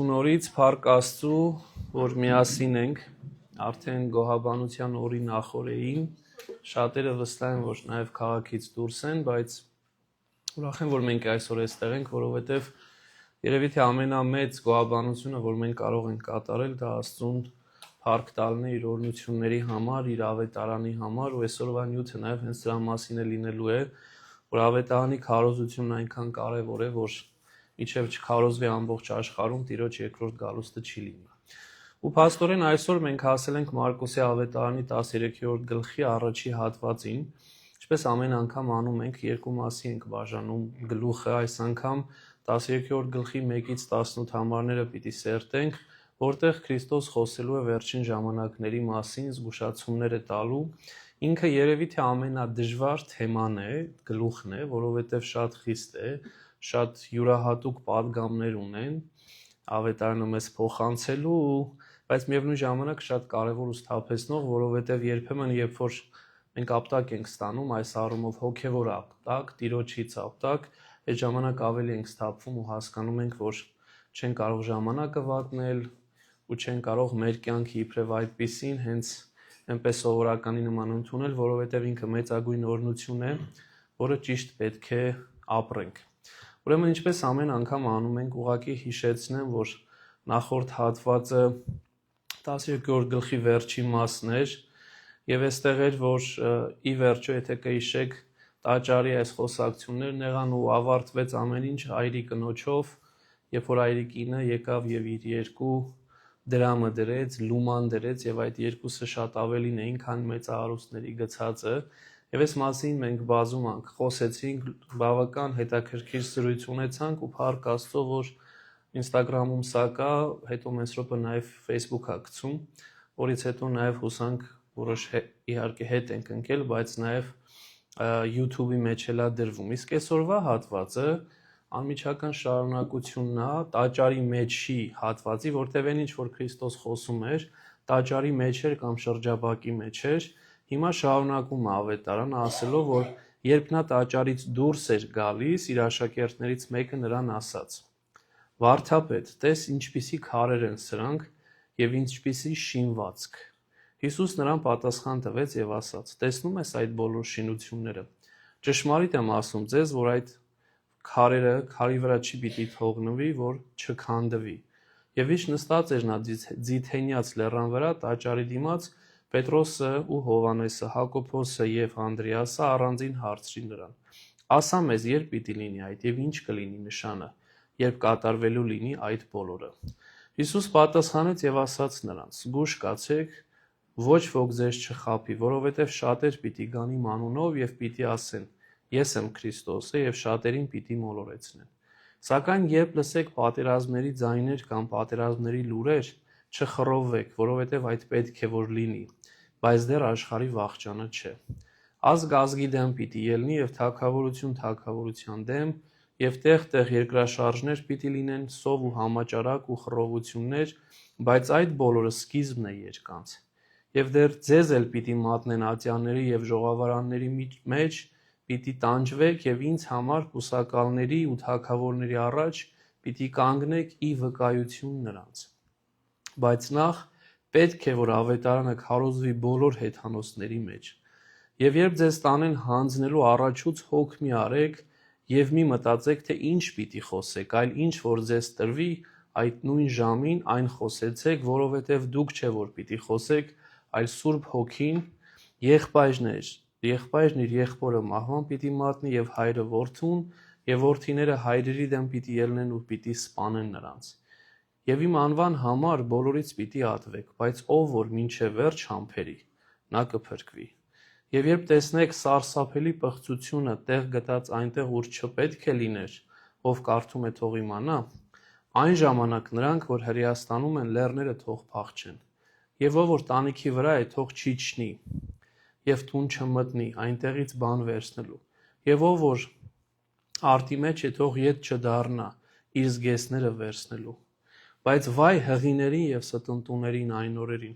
Նորից Փառք Աստծու, որ միասին ենք, արդեն գոհաբանության օրի նախօրեին, շատերը վստահ են, որ նաև քաղաքից դուրս են, բայց ուրախ եմ, որ մենք այսօր այստեղ ենք, որովհետև երևի թե ամենամեծ գոհաբանությունը, որ մենք կարող ենք կատարել, դա Աստծուն փառք տալն է իր օրհնությունների համար, իր ավետարանի համար, ու այսօրվա նյութը նաև հենց դրա մասին է լինելու է, որ ավետարանի քարոզությունն այնքան կարևոր է, որ իջև չքարոզվի ամբողջ աշխարհում Տիրոջ երկրորդ գալուստը չի լինի։ Ու փաստորեն այսօր մենք հասել ենք Մարկոսի ավետարանի 13-րդ գլխի առաջի հատվածին, ինչպես ամեն անգամ անում ենք, երկու մասի ենք բաժանում գլուխը, այս անգամ 13-րդ գլխի 1-ից 18 համարները պիտի սերտենք, որտեղ Քրիստոս խոսելու է վերջին ժամանակների մասին, զգուշացումներ է տալու։ Ինքը երևի թե ամենադժվար թեման է, գլուխն է, որովհետև շատ խիստ է, շատ յուրահատուկ պատգամներ ունեն ավետարանը մեզ փոխանցելու, բայց միևնույն ժամանակ շատ կարևոր ու սթափեցնող, որովհետև երբեմն երբ որ մենք ապտակ ենք ստանում այս առումով հոգևոր ապտակ, Տիրոջից ապտակ, այդ ժամանակ ավելի ենք սթափվում ու հասկանում ենք, որ չեն կարող ժամանակը վատնել ու չեն կարող մեր կյանքը իբրև այդպիսին հենց այնպես սովորականի նման ընդունել, որովհետև ինքը մեծագույն օրհնություն է, որը ճիշտ պետք է ապրենք։ Ուրեմն ինչպես ամեն անգամ անում ենք, ուղղակի հիշեցնեմ, որ նախորդ հատվածը 13-րդ գլխի վերջի մասն էր, եւ այստեղ էր, որ ի վերջո, եթե կհիշեք, տաճարի այս խոսակցություններն եղան ու ավարտվեց ամեն ինչ այրի կնոջով, երբ որ այրի կինը եկավ եւ իր երկու դրամը դրեց, լուման դրեց եւ այդ երկուսը շատ ավելին էին, քան մեծահարուստների գցածը։ Եվ այս մասին մենք բազում խոսեցինք, բավական հետաքրքիր զրույց ունեցանք ու փառք Աստծո, որ Instagram-ում սա կա, հետո մեծ րոպը նաև Facebook-ա գցում, որից հետո նաև հուսանք որոշ իհարկե հետ ենք ընկել, բայց նաև YouTube-ի մեջ էլա դրվում։ Իսկ այսօրվա հատվածը անմիջական շարունակությունն է տաճարի մեջի հատվածի, որտեղ այն ինչ որ Քրիստոս խոսում էր, տաճարի մեջ էր կամ շրջաբակի մեջ էր։ Հիմա շարունակում է ավետարանը ասելով, որ երբ նա տաճարից դուրս էր գալիս, իր աշակերտներից մեկը նրան ասաց. «Վարդապետ, տես ինչպիսի քարեր են սրանք եւ ինչպիսի շինվածք»։ Հիսուս նրան պատասխան տվեց եւ ասաց. «Տեսնում ես այդ բոլոր շինությունները։ Ճշմարիտ եմ ասում ձեզ, որ այդ քարերը քարի վրա չի պիտի թողնվի, որ չքանդվի»։ Եվ ինչ նստած էր նա ձիթենյաց լեռան վրա տաճարի դիմաց, Պետրոսը ու Հովհաննեսը, Հակոբոսը եւ Անդրեասը առանձին հարցրին նրան. «Ասա մեզ, երբ պիտի լինի այդ եւ ինչ կլինի նշանը, երբ կատարվելու լինի այդ բոլորը»։ Հիսուս պատասխանեց եւ ասաց նրանց. «Զգուշ կացեք, ոչ ոք ձեզ չխաբի, որովհետեւ շատեր պիտի գան իմ անունով եւ պիտի ասեն. Ես եմ Քրիստոսը եւ շատերին պիտի մոլորեցնեն։ Սակայն երբ լսեք պատերազմների ձայներ կամ պատերազմների լուրեր, չխռովվեք, որովհետեւ այդ պետք է որ լինի, բայց դեռ աշխարհի վախճանը չէ։ Ազգ ազգի դեմ պիտի ելնի եւ թագավորություն թագավորության դեմ, եւ տեղ-տեղ երկրաշարժներ պիտի լինեն, սով ու համաճարակ ու խռովություններ, բայց այդ բոլորը սկիզբն է երկանց։ Եվ դեռ ձեզ էլ պիտի մատնեն ատյանների եւ ժողովարանների մեջ, պիտի տանջվեք եւ ինձ համար կուսակալների ու թագավորների առաջ պիտի կանգնեք ի վկայություն նրանց։ Բայց նախ պետք է որ ավետարանը քարոզվի բոլոր հեթանոսների մեջ։ Եվ երբ ձեզ տանեն հանձնելու առաջուց հոգ մի արեք եւ մի մտածեք, թե ինչ պիտի խոսեք, այլ ինչ որ ձեզ տրվի, այդ նույն ժամին այն խոսեցեք, որովհետեւ դուք չէ որ պիտի խոսեք, այլ Սուրբ Հոգին, եղբայրն իր եղբորը մահվան պիտի մատնի եւ հայրը որդուն, եւ որդիները հայրերի դեմ պիտի ելնեն ու պիտի սպանեն նրանց։ Եվ իմ անվան համար բոլորից պիտի ատվեք, բայց ով որ մինչև վերջ համբերի, նա կփրկվի։ Եվ երբ տեսնեք սարսափելի պղծությունը տեղ գտած այնտեղ, ուր չպետք է լիներ, ով կարդում է թող իմանա, այն ժամանակ նրանք, որ հրեաստանում են, լեռները թող փախչեն։ Եվ ով որ տանիքի վրա է, թող չիջնի եւ տուն չմտնի, այնտեղից բան վերցնելու։ Եվ ով որ արտի մեջ է, թող ետ չդառնա, իր զգեստները վերցնելու։ Բայց վայ հղիներին եւ ստնտուներին այն օրերին,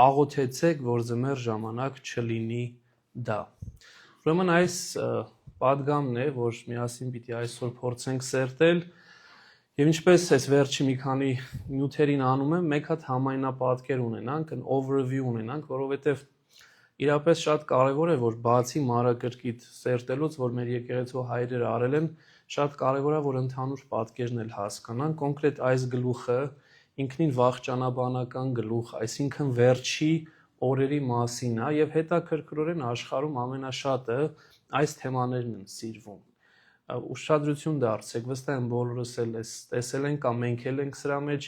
աղոթեցեք, որ ձմեռ ժամանակ չլինի դա։ Ուրեմն այս պատգամն է, որ միասին պիտի այսօր փորձենք սերտել Եվ ինչպես այս վերջի մի քանի նյութերին անում եմ, մեկ հատ համայնապատկեր ունենանք, an overview ունենանք, որովհետև իրապես շատ կարևոր է, որ բացի մանրակրկիտ սերտելուց, որ մեր եկեղեցու հայրերը արել են, շատ կարևոր է, որ ընդհանուր պատկերն էլ հասկանան, կոնկրետ այս գլուխը ինքնին վախճանաբանական գլուխ, այսինքն վերջի օրերի մասին է եւ հետաքրքրորեն աշխարհում ամենաշատը այս թեմաներն են սիրվում։ Ուշադրություն դարձեք, վստահ եմ բոլորս էլ տեսել ենք կամ մենք էլ ենք սրա մեջ,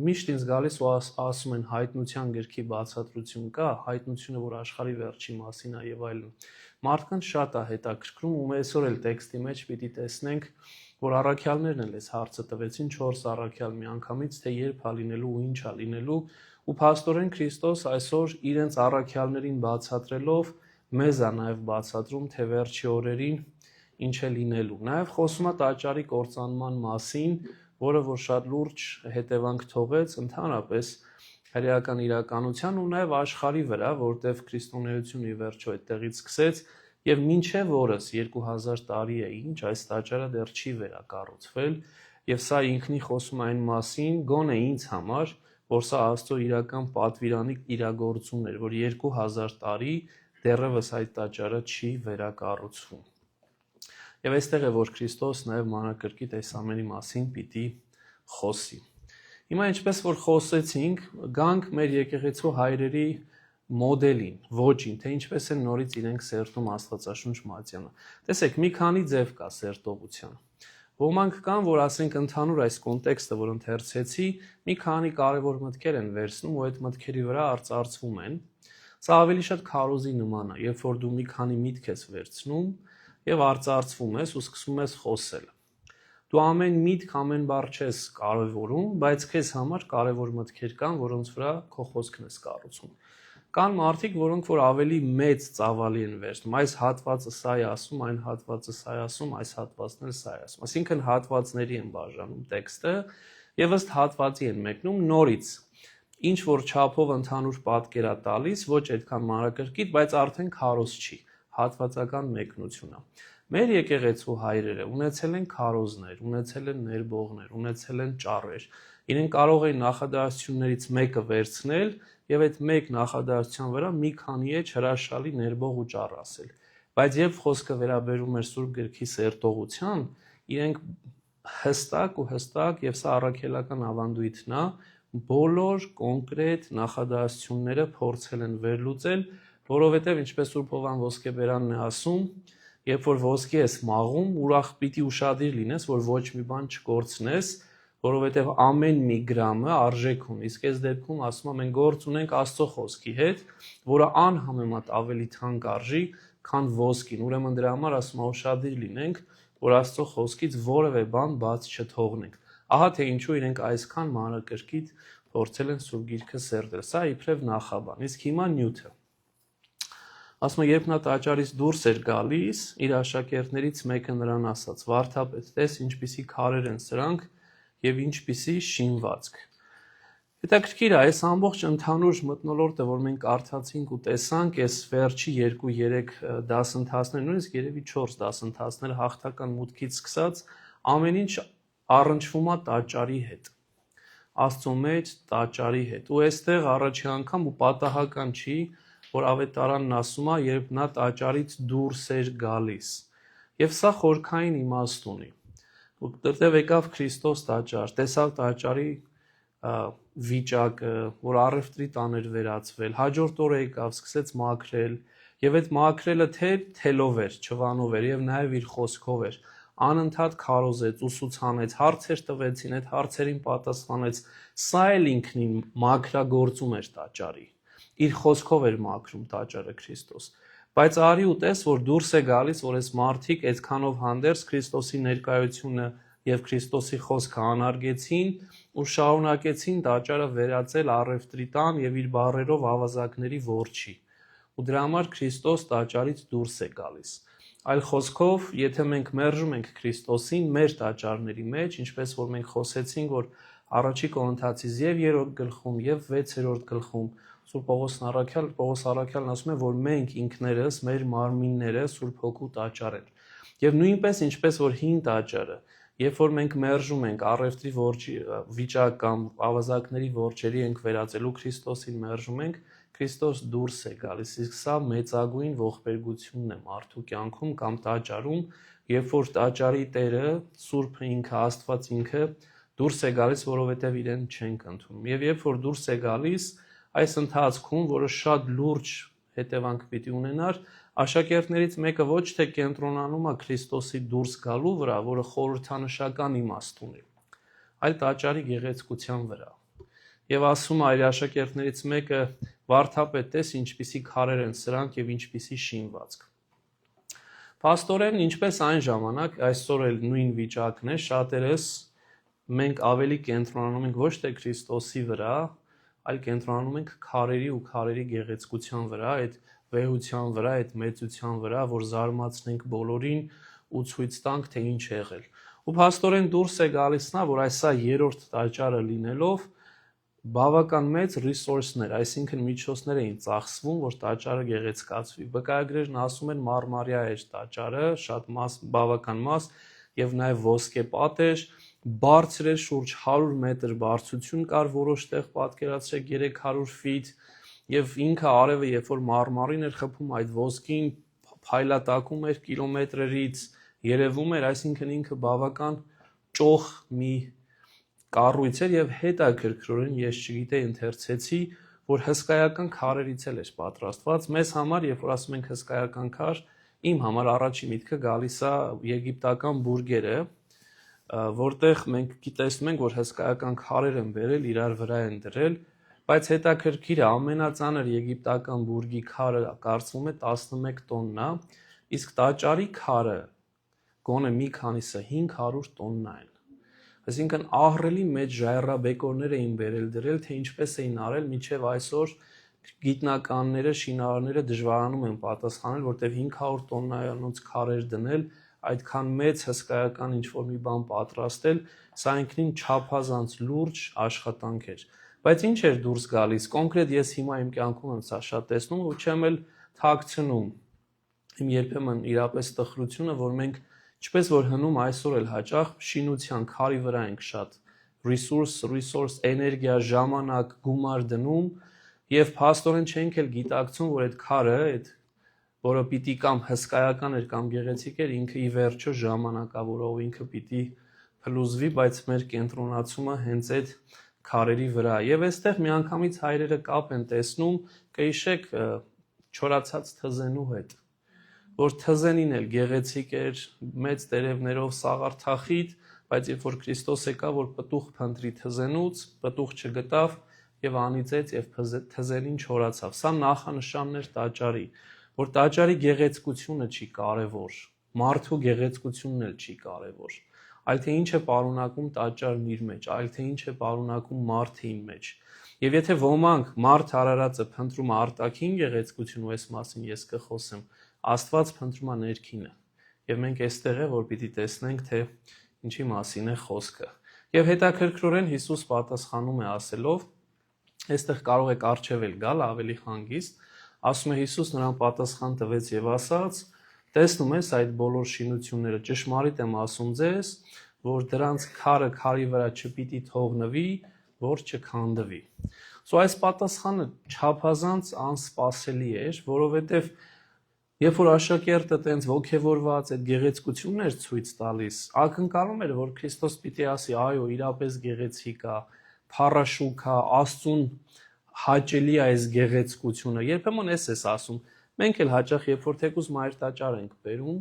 միշտ ինձ գալիս ու ասում են հայտնության գրքի բացատրություն կա, հայտնությունը, որ աշխարհի վերջի մասին է եւ այլն։ Մարդկանց շատ է հետաքրքրում ու այսօր էլ տեքստի մեջ պիտի տեսնենք, որ առաքյալներն էլ այս հարցը տվեցին 4 առաքյալ միանգամից, թե երբ է լինելու ու ինչ է լինելու, ու փաստորեն Քրիստոս այսօր իրենց առաքյալներին բացատրելով մեզ է նաև բացատրում, թե վերջի օրերին ինչ է լինելու։ Նաև խոսում է տաճարի կործանման մասին, որը որ շատ լուրջ հետևանք թողեց ընդհանրապես հրեական իրականության ու նաև աշխարհի վրա, որտեղ քրիստոնեությունը ի վերջո այդտեղից սկսեց եւ մինչեւ օրս 2000 տարի է ինչ այս տաճարը դեռ չի վերակառուցվել եւ սա ինքնին խոսում այն մասին, գոնե ինձ համար, որ սա Աստծո իրական պատվիրանի իրագործումն էր, որ 2000 տարի դեռևս այդ տաճարը չի վերակառուցվում։ Եվ այստեղ է, որ Քրիստոս նաև մանրակրկիտ այս ամենի մասին պիտի խոսի։ Հիմա ինչպես որ խոսեցինք, գանք մեր եկեղեցու հայրերի մոդելին, ոճին, թե ինչպես են նորից իրենք սերտում Աստվածաշունչ մատյանը։ Տեսեք, մի քանի ձև կա սերտողության։ Ոմանք կան, որ ասենք ընդհանուր այս կոնտեքստը, որ ընթերցեցի, մի քանի կարևոր մտքեր են վերցնում ու այդ մտքերի վրա արծարծվում են։ Սա ավելի շատ քարոզի նման է, երբ որ դու մի քանի միտք ես վերցնում եւ արծարծվում ես ու սկսում ես խոսել։ Դու ամեն միտք, ամեն բառ չես կարևորում, բայց քեզ համար կարևոր մտքեր կան, որոնց վրա քո խոսքն ես կառուցում։ Կան մարդիկ, որոնք որ ավելի մեծ ծավալի են վերցնում, այս հատվածը սա է ասում, այն հատվածը սա է ասում, այս հատվածն էլ սա է ասում։ Այսինքն հատվածների են բաժանում տեքստը եւ ըստ հատվածի են մեկնում նորից։ Ինչ որ չափով ընդհանուր պատկեր է տալիս, ոչ այդքան մանրակրկիտ, բայց արդեն քարոզ չի, հատվածական մեկնություն է։ Մեր եկեղեցու հայրերը ունեցել են քարոզներ, ունեցել են ներբողներ, ունեցել են ճառեր։ Իրենք կարող էին նախադասություններից մեկը վերցնել եւ այդ մեկ նախադասության վրա մի քանի էջ հրաշալի ներբող ու ճառ ասել։ Բայց երբ խոսքը վերաբերում էր Սուրբ Գրքի սերտողության, իրենք հստակ եւ սա առաքելական ավանդույթն է, բոլոր կոնկրետ նախադասությունները փորձել են վերլուծել, որովհետեւ ինչպես Սուրբ Հովան Ոսկեբերանն է ասում, երբ որ ոսկի ես մաղում, ուրախ պիտի ուշադիր լինես, որ ոչ մի բան չկորցնես, որովհետև ամեն մի գրամը արժեք ունի։ Իսկ այս դեպքում ասում եմ, մենք գործ ունենք Աստծո խոսքի հետ, որը անհամեմատ ավելի թանկ արժի, քան ոսկին։ Ուրեմն դրա համար ասում եմ, ուշադիր լինենք, որ Աստծո խոսքից որևէ բան բաց չթողնենք։ Ահա թե ինչու իրենք այսքան մանրակրկիտ փորձել են Սուրբ Գիրքը սերտել։ Սա իբրև նախաբան։ Իսկ հիմա նյութը։ Ասում եմ, երբ նա տաճարից դուրս էր գալիս, իր աշակերտներից մեկը նրան ասաց. «Վարդապետ, տես ինչպիսի քարեր են սրանք եւ ինչպիսի շինվածք»։ Հետաքրքիր է, այս ամբողջ ընդհանուր մթնոլորտը, որ մենք կարդացինք ու տեսանք, այս վերջի 2-3 դասընթացներ, նույնիսկ երևի 4 դասընթացներ հաղթական մուտքից սկսած, ամեն ինչ առնչվում է տաճարի հետ։ Աստծո մեջ տաճարի հետ։ Ու այստեղ առաջի անգամ ու պատահական չի, որ ավետարանն ասում է, երբ նա տաճարից դուրս էր գալիս։ Եվ սա խորքային իմաստ ունի։ Որտեղ եկավ Քրիստոս տաճար, տեսավ տաճարի վիճակը, որ առևտրի տան էր վերածվել, հաջորդ օրը եկավ, սկսեց մաքրել, եւ այդ մաքրելը թե թելով էր, չվանով էր եւ նաեւ իր խոսքով էր։ Անընդհատ քարոզեց, ուսուցանեց, հարցեր տվեցին, այդ հարցերին պատասխանեց։ Սա էլ ինքնին մաքրագործում էր տաճարի։ Իր խոսքով էր մաքրում տաճարը Քրիստոս։ Բայց արի ու տես, որ դուրս է գալիս, որ այս մարդիկ այդքանով հանդերձ Քրիստոսի ներկայությունը եւ Քրիստոսի խոսքը անարգեցին ու շարունակեցին տաճարը վերածել առևտրի տան եւ իր բառերով ավազակների որջի։ Ու դրա համար Քրիստոս տաճարից դուրս է գալիս։ Այլ խոսքով, եթե մենք մերժում ենք Քրիստոսին մեր տաճարների մեջ, ինչպես որ մենք խոսեցինք, որ առաջի Կորինթացիս եւ 3-րդ գլխում եւ 6-րդ գլխում Սուրբ Պողոս առաքյալն ասում է, որ մենք ինքներս, մեր մարմինները Սուրբ Հոգու տաճար են։ Եվ նույնպես ինչպես որ հին տաճարը Երբ որ մենք մերժում ենք առևտրի որջի վիճակ կամ ավազակների որջերի ենք վերածելու Քրիստոսին մերժում ենք, Քրիստոս դուրս է գալիս, իսկ սա մեծագույն ողբերգությունն է մարդու կյանքում կամ տաճարում, երբ որ տաճարի Տերը, Սուրբը ինքը, Աստված ինքը դուրս է գալիս, որովհետև իրեն չենք ընդունում։ Եվ երբ որ դուրս է գալիս, այս ընթացքում, որը շատ լուրջ հետևանք պիտի ունենար, աշակերտներից մեկը ոչ թե կենտրոնանում է Քրիստոսի դուրս գալու վրա, որը խորհրդանշական իմաստ ունի, այլ տաճարի գեղեցկության վրա։ Եվ ասում է իր աշակերտներից մեկը, վարդապետ, տես ինչպիսի քարեր են սրանք եւ ինչպիսի շինվածք։ Փաստորեն, ինչպես այն ժամանակ, այսօր էլ նույն վիճակն է, շատերս մենք ավելի կենտրոնանում ենք ոչ թե Քրիստոսի վրա, այլ կենտրոնանում ենք քարերի ու քարերի գեղեցկության վրա, այդ վեհության վրա, այդ մեծության վրա, որ զարմացնենք բոլորին ու ցույց տանք, թե ինչ է եղել։ Ու փաստորեն դուրս է գալիս նա, որ այսա երրորդ տաճարը լինելով բավական մեծ ռեսուրսներ, այսինքն միջոցներ էին ծախսվում, որ տաճարը գեղեցկացվի։ Վկայագրերն ասում են մարմարյա էր տաճարը, շատ բավական մաս եւ նաեւ ոսկե պատեր, բարձր էր, շուրջ 100 մետր բարձրություն կար, որոշ տեղ պատկերացրեք 300 ֆիտ, եւ ինքը արևը, երբ որ մարմարին էր խփում, այդ ոսկին փայլատակում էր կիլոմետրերից, երևում էր, այսինքն ինքը բավական ճոխ մի կառույց էր եւ հետաքրքրորեն ես չգիտեի, ընթերցեցի, որ հսկայական քարերից էլ էր պատրաստված։ Մեզ համար, երբ որ ասում ենք հսկայական քար, իմ համար առաջի միտքը գալիս է եգիպտական բուրգերը, որտեղ մենք տեսնում ենք, որ հսկայական քարեր են բերել, իրար վրա են դրել, բայց հետաքրքիրը ամենածանր եգիպտական բուրգի քարը կարծվում է 11 տոննա, իսկ տաճարի քարը գոնե մի քանիսը 500 տոննա են։ Այսինքն ահռելի մեծ ժայռաբեկորներ էին բերել դրել, թե ինչպես էին արել, մինչև այսօր գիտնականները, շինարարները դժվարանում են պատասխանել, որտեղ 500 տոննայանոց քարեր դնել, այդքան մեծ հսկայական ինչ-որ մի բան պատրաստել, սա ինքնին չափազանց լուրջ աշխատանք էր։ Բայց ինչ էր դուրս գալիս, կոնկրետ ես հիմա իմ կյանքում եմ սա շատ տեսնում ու չեմ էլ թաքցնում իմ երբեմն իրապես տխրությունը, որ մենք ինչպես որ հնում այսօր էլ հաճախ շինության քարի վրա ենք շատ resource, էներգիա, ժամանակ, գումար դնում եւ փաստորեն չենք էլ գիտակցում, որ այդ քարը, այդ որը պիտի կամ հսկայական էր կամ գեղեցիկ էր, ինքը ի վերջո ժամանակավորով ինքը պիտի փլուզվի, բայց մեր կենտրոնացումը հենց այդ քարերի վրա։ Եվ այստեղ միանգամից հայրերը կապ են տեսնում, կհիշեք չորացած թզենու հետ, որ թզենին էլ գեղեցիկ էր, մեծ տերևներով սաղարթախիտ, բայց երբ որ Քրիստոս եկավ, որ պտուղ փնտրի թզենուց, պտուղ չգտավ եւ անիծեց եւ թզենին չորացավ։ Սա նախանշանն էր տաճարի, որ տաճարի գեղեցկությունը չի կարևոր, մարդու գեղեցկությունն էլ չի կարևոր, այլ թե ինչ է պարունակում տաճարն իր մեջ, այլ թե ինչ է պարունակում մարդը իր մեջ։ Եվ եթե ոմանք մարդ արարածը փնտրում արտաքին գեղեցկություն, ու այս մասին ես կխոսեմ, Աստված փնտրում է ներքինը։ Եվ մենք այստեղ է, որ պիտի տեսնենք, թե ինչի մասին է խոսքը։ Եվ հետաքրքրորեն Հիսուս պատասխանում է ասելով, այստեղ կարող եք առջևել գալ ավելի հանգիստ, ասում է Հիսուս նրան պատասխան տվեց եւ ասաց. տեսնում ես այդ բոլոր շինությունները, ճշմարիտ եմ ասում ձեզ, որ դրանց քարը քարի վրա չպիտի թողնվի, որ չքանդվի։ Այս պատասխանը չափազանց անսպասելի էր, որովհետև երբ որ աշակերտը տենց ոգևորված այդ գեղեցկությունն էր ցույց տալիս, ակնկալում էր, որ Քրիստոս պիտի ասի, այո, իրապես գեղեցիկ է, փառաշուք է, Աստծուն հաճելի է այս գեղեցկությունը։ Երբեմն էս ասում, մենք էլ հաճախ երբ որ թեկուզ մայր տաճար ենք բերում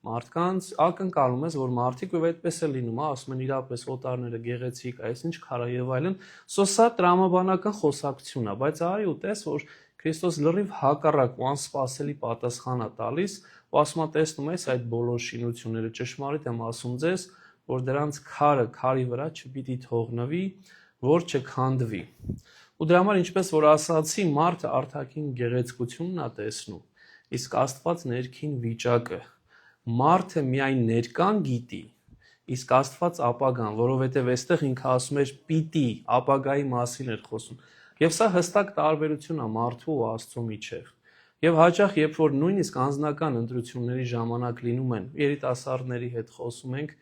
մարդկանց, ակնկալում ես, որ մարդիկ ու այդպես է լինում, ասում են իրապես օտարները գեղեցիկ, այսինչ քարա եւ այլն, սա տրամաբանական խոսակցություն է, բայց արի ու տես, որ Քրիստոս լրիվ հակառակ ու անսպասելի պատասխան է տալիս, ու ասում է, տեսնում ես այդ բոլոր շինությունները, ճշմարիտ եմ ասում ձեզ, որ դրանց քարը քարի վրա չպիտի թողնվի, որ չքանդվի։ Ու դրա համար ինչպես որ ասացի, մարդը արտաքին գեղեցկությունն է տեսնում, իսկ Աստված ներքին վիճակը։ Մարդը միայն ներկան գիտի, իսկ Աստված ապագան, որովհետև այստեղ ինքը ասում էր պիտի, ապագայի մասին էր խոսում։ Եվ սա հստակ տարբերություն է մարդու ու Աստծո միջև։ Եվ հաճախ, երբ որ նույնիսկ անձնական ընտրությունների ժամանակ լինում են, երիտասարդների հետ խոսում ենք,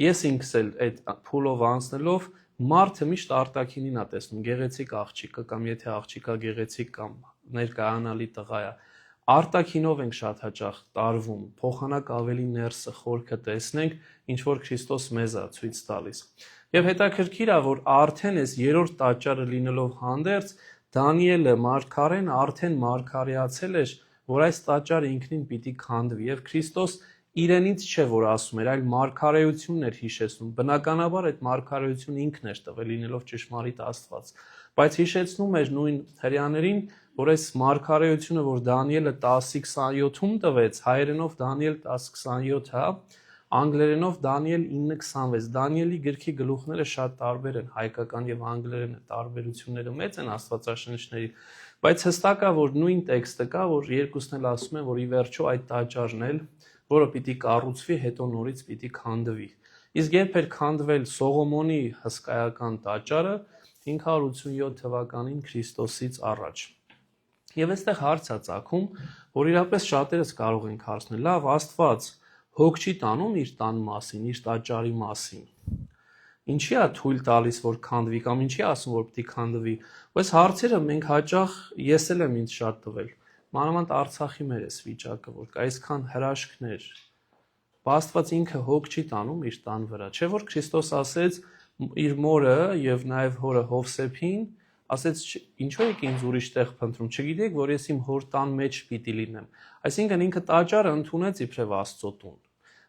ես ինքս էլ այդ փուլով անցնելով մարդը միշտ արտաքինին է տեսնում, գեղեցիկ աղջիկը կամ եթե աղջիկա գեղեցիկ կամ ներկայանալի տղա է, արտաքինով ենք շատ հաճախ տարվում, փոխանակ ավելի ներսը խորքը տեսնենք, ինչ որ Քրիստոս մեզ է ցույց տալիս։ Եվ հետաքրքիր է, որ արդեն այս երրորդ տաճարը լինելով հանդերձ, Դանիելը մարգարեն արդեն մարգարեացել էր, որ այս տաճարը ինքնին պիտի քանդվի, եւ Քրիստոս իրենից չէ, որ ասում էր, այլ մարգարեությունն էր հիշեցնում։ Բնականաբար այդ մարգարեությունը ինքն էր տվել, լինելով ճշմարիտ Աստված, բայց հիշեցնում էր նույն հրեաներին, որ այս մարգարեությունը, որ Դանիելը 10:27-ում տվեց, հայերենով Դանիել 10:27, հա, անգլերենով Դանիել 9:26։ Դանիելի գրքի գլուխները շատ տարբեր են, հայկական եւ անգլերենը տարբերությունները մեծ են աստվածաշնչների, բայց հստակ է, որ նույն տեքստը կա, որ երկուսն էլ ասում են, որ ի վերջո այդ տաճարն էլ, որը պիտի կառուցվի, հետո նորից պիտի քանդվի։ Իսկ երբ էր քանդվել Սողոմոնի հսկայական տաճարը 587 թվականին Քրիստոսից առաջ։ Եվ այստեղ հարց է ծագում, որ իրապես շատերս կարող ենք հարցնել, լավ, Աստված հոգ չի տանում իր տան մասին, իր տաճարի մասին։ Ինչի է թույլ տալիս, որ քանդվի կամ ինչի ասում, որ պիտի քանդվի։ Այս հարցերը մենք հաճախ ես էլ եմ ինձ շատ տվել։ Մանավանդ Արցախի մեր էս վիճակը, որ կա այսքան հրաշքներ։ Աստված ինքը հոգ չի տանում իր տան վրա։ Չէ՞ որ Քրիստոս ասեց իր մորը եւ նաեւ հորը Հովսեփին, ասեց ինչու եք ինձ ուրիշ տեղ փնտրում, չգիտեք, որ ես իմ հոր տան մեջ պիտի լինեմ։ Այսինքն ինքը տաճարը ընդունեց իբրև Աստծո տուն։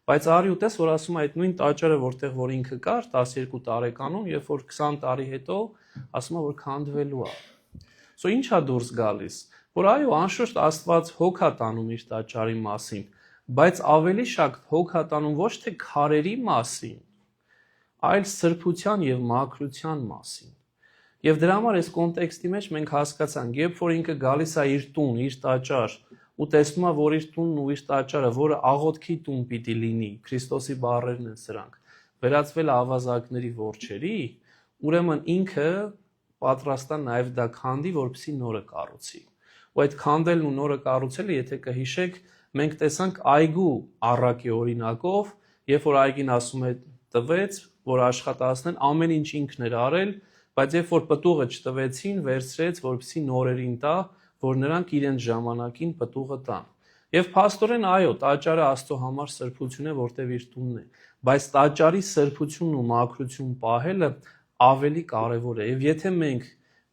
Բայց արի ու տես, որ ասում է այդ նույն տաճարը, որտեղ որ ինքը կար 12 տարեկանում, երբ որ 20 տարի հետո ասում է, որ քանդվելու է։ Սո ի՞նչ է դուրս գալիս, որ այո, անշուշտ Աստված հոգ է տանում իր տաճարի մասին, բայց ավելի շատ հոգ է տանում ոչ թե քարերի մասին, այլ սրբության եւ մաքրության մասին։ Եվ դրա համար այս կոնտեքստի մեջ մենք հասկացանք, երբ որ ինքը գալիս է իր տուն, իր տաճար, ու տեսնում է, որ իր տունն ու իր տաճարը, որը աղոթքի տուն պիտի լինի, Քրիստոսի բառերն են սրանք, վերածվել ավազակների որջերի, ուրեմն ինքը պատրաստ է նաև դա քանդի, որպեսզի նորը կառուցի։ Ու այդ քանդելն ու նորը կառուցելը, եթե կհիշեք, մենք տեսանք այգու առակի օրինակով, երբ որ այգին ասում է տվեց, որ աշխատացնեն, ամեն ինչ ինքն էր արել, բայց երբ որ պտուղը չտվեցին, վերցրեց, որպեսզի նորերին տա, որ նրանք իրենց ժամանակին պտուղը տան։ Եվ փաստորեն այո, տաճարը Աստծո համար սրբություն է, որտեղ իր տունն է, բայց տաճարի սրբությունն ու մաքրություն պահելը ավելի կարևոր է։ Եվ եթե մենք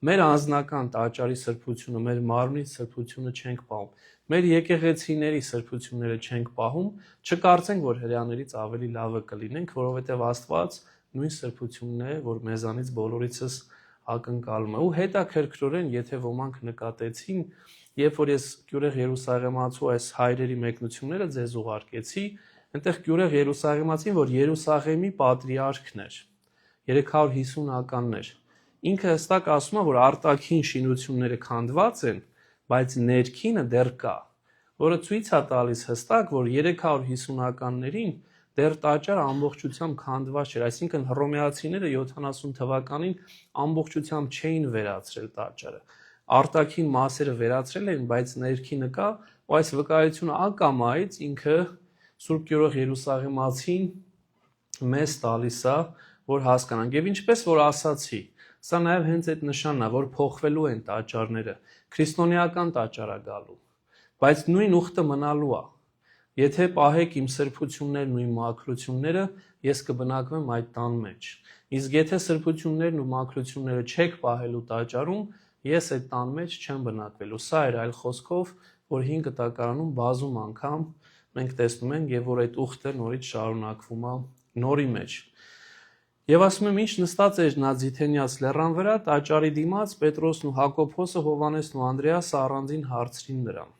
մեր անձնական տաճարի սրբությունը, մեր մարմնի սրբությունը չենք պահում, մեր եկեղեցիների սրբությունները չենք պահում, չկարծենք, որ հրեաներից ավելի լավը կլինենք, որովհետև Աստված նույն սրբությունն է, որ մեզանից բոլորիցս ակնկալում է։ Ու հետաքրքրորեն, եթե ոմանք նկատեցին, երբ որ ես Գյուրեղ Երուսաղեմացու այս հայրերի մեկնությունները ձեզ ուղարկեցի, այնտեղ Գյուրեղ Երուսաղեմացին, որ Երուսաղեմի պատրիարքն էր, 350-ականն էր, ինքը հստակ ասում է, որ արտաքին շինությունները քանդված են, բայց ներքինը դեռ կա, որը ցույց է տալիս հստակ, որ 350-ականներին դեռ տաճարը ամբողջությամբ քանդված չէր, այսինքն հռոմեացիները 70 թվականին ամբողջությամբ չէին վերացրել տաճարը։ Արտաքին մասերը վերացրել են, բայց ներքինը կա, ու այս վկայությունը ակամայից ինքը Սուրբ Գյուրեղ Երուսաղեմացին մեզ տալիս է, որ հասկանանք։ Եվ ինչպես որ ասացի, սա նաև հենց այդ նշանն է, որ փոխվելու են տաճարները, քրիստոնեական տաճար է գալու, բայց նույն ուխտը մնալու է։ Եթե պահեք իմ սրբություններն ու իմ մաքրությունները, ես կբնակվեմ այդ տան մեջ։ Իսկ եթե սրբություններն ու մաքրությունները չեք պահելու տաճարում, ես այդ տան մեջ չեմ բնակվելու։ Սա էր այլ խոսքով, որ 5 կտակարանում բազում անգամ մենք տեսնում ենք, եւ որ այդ ուխտը նորից շարունակվում է նորի մեջ։ Եվ ասում եմ, ինչ նստած էր նա Ձիթենյաց լեռան վրա, տաճարի դիմաց Պետրոսն ու Հակոբոսը, Հովանեսն ու Անդրեասը առանձին հարցրին նրան։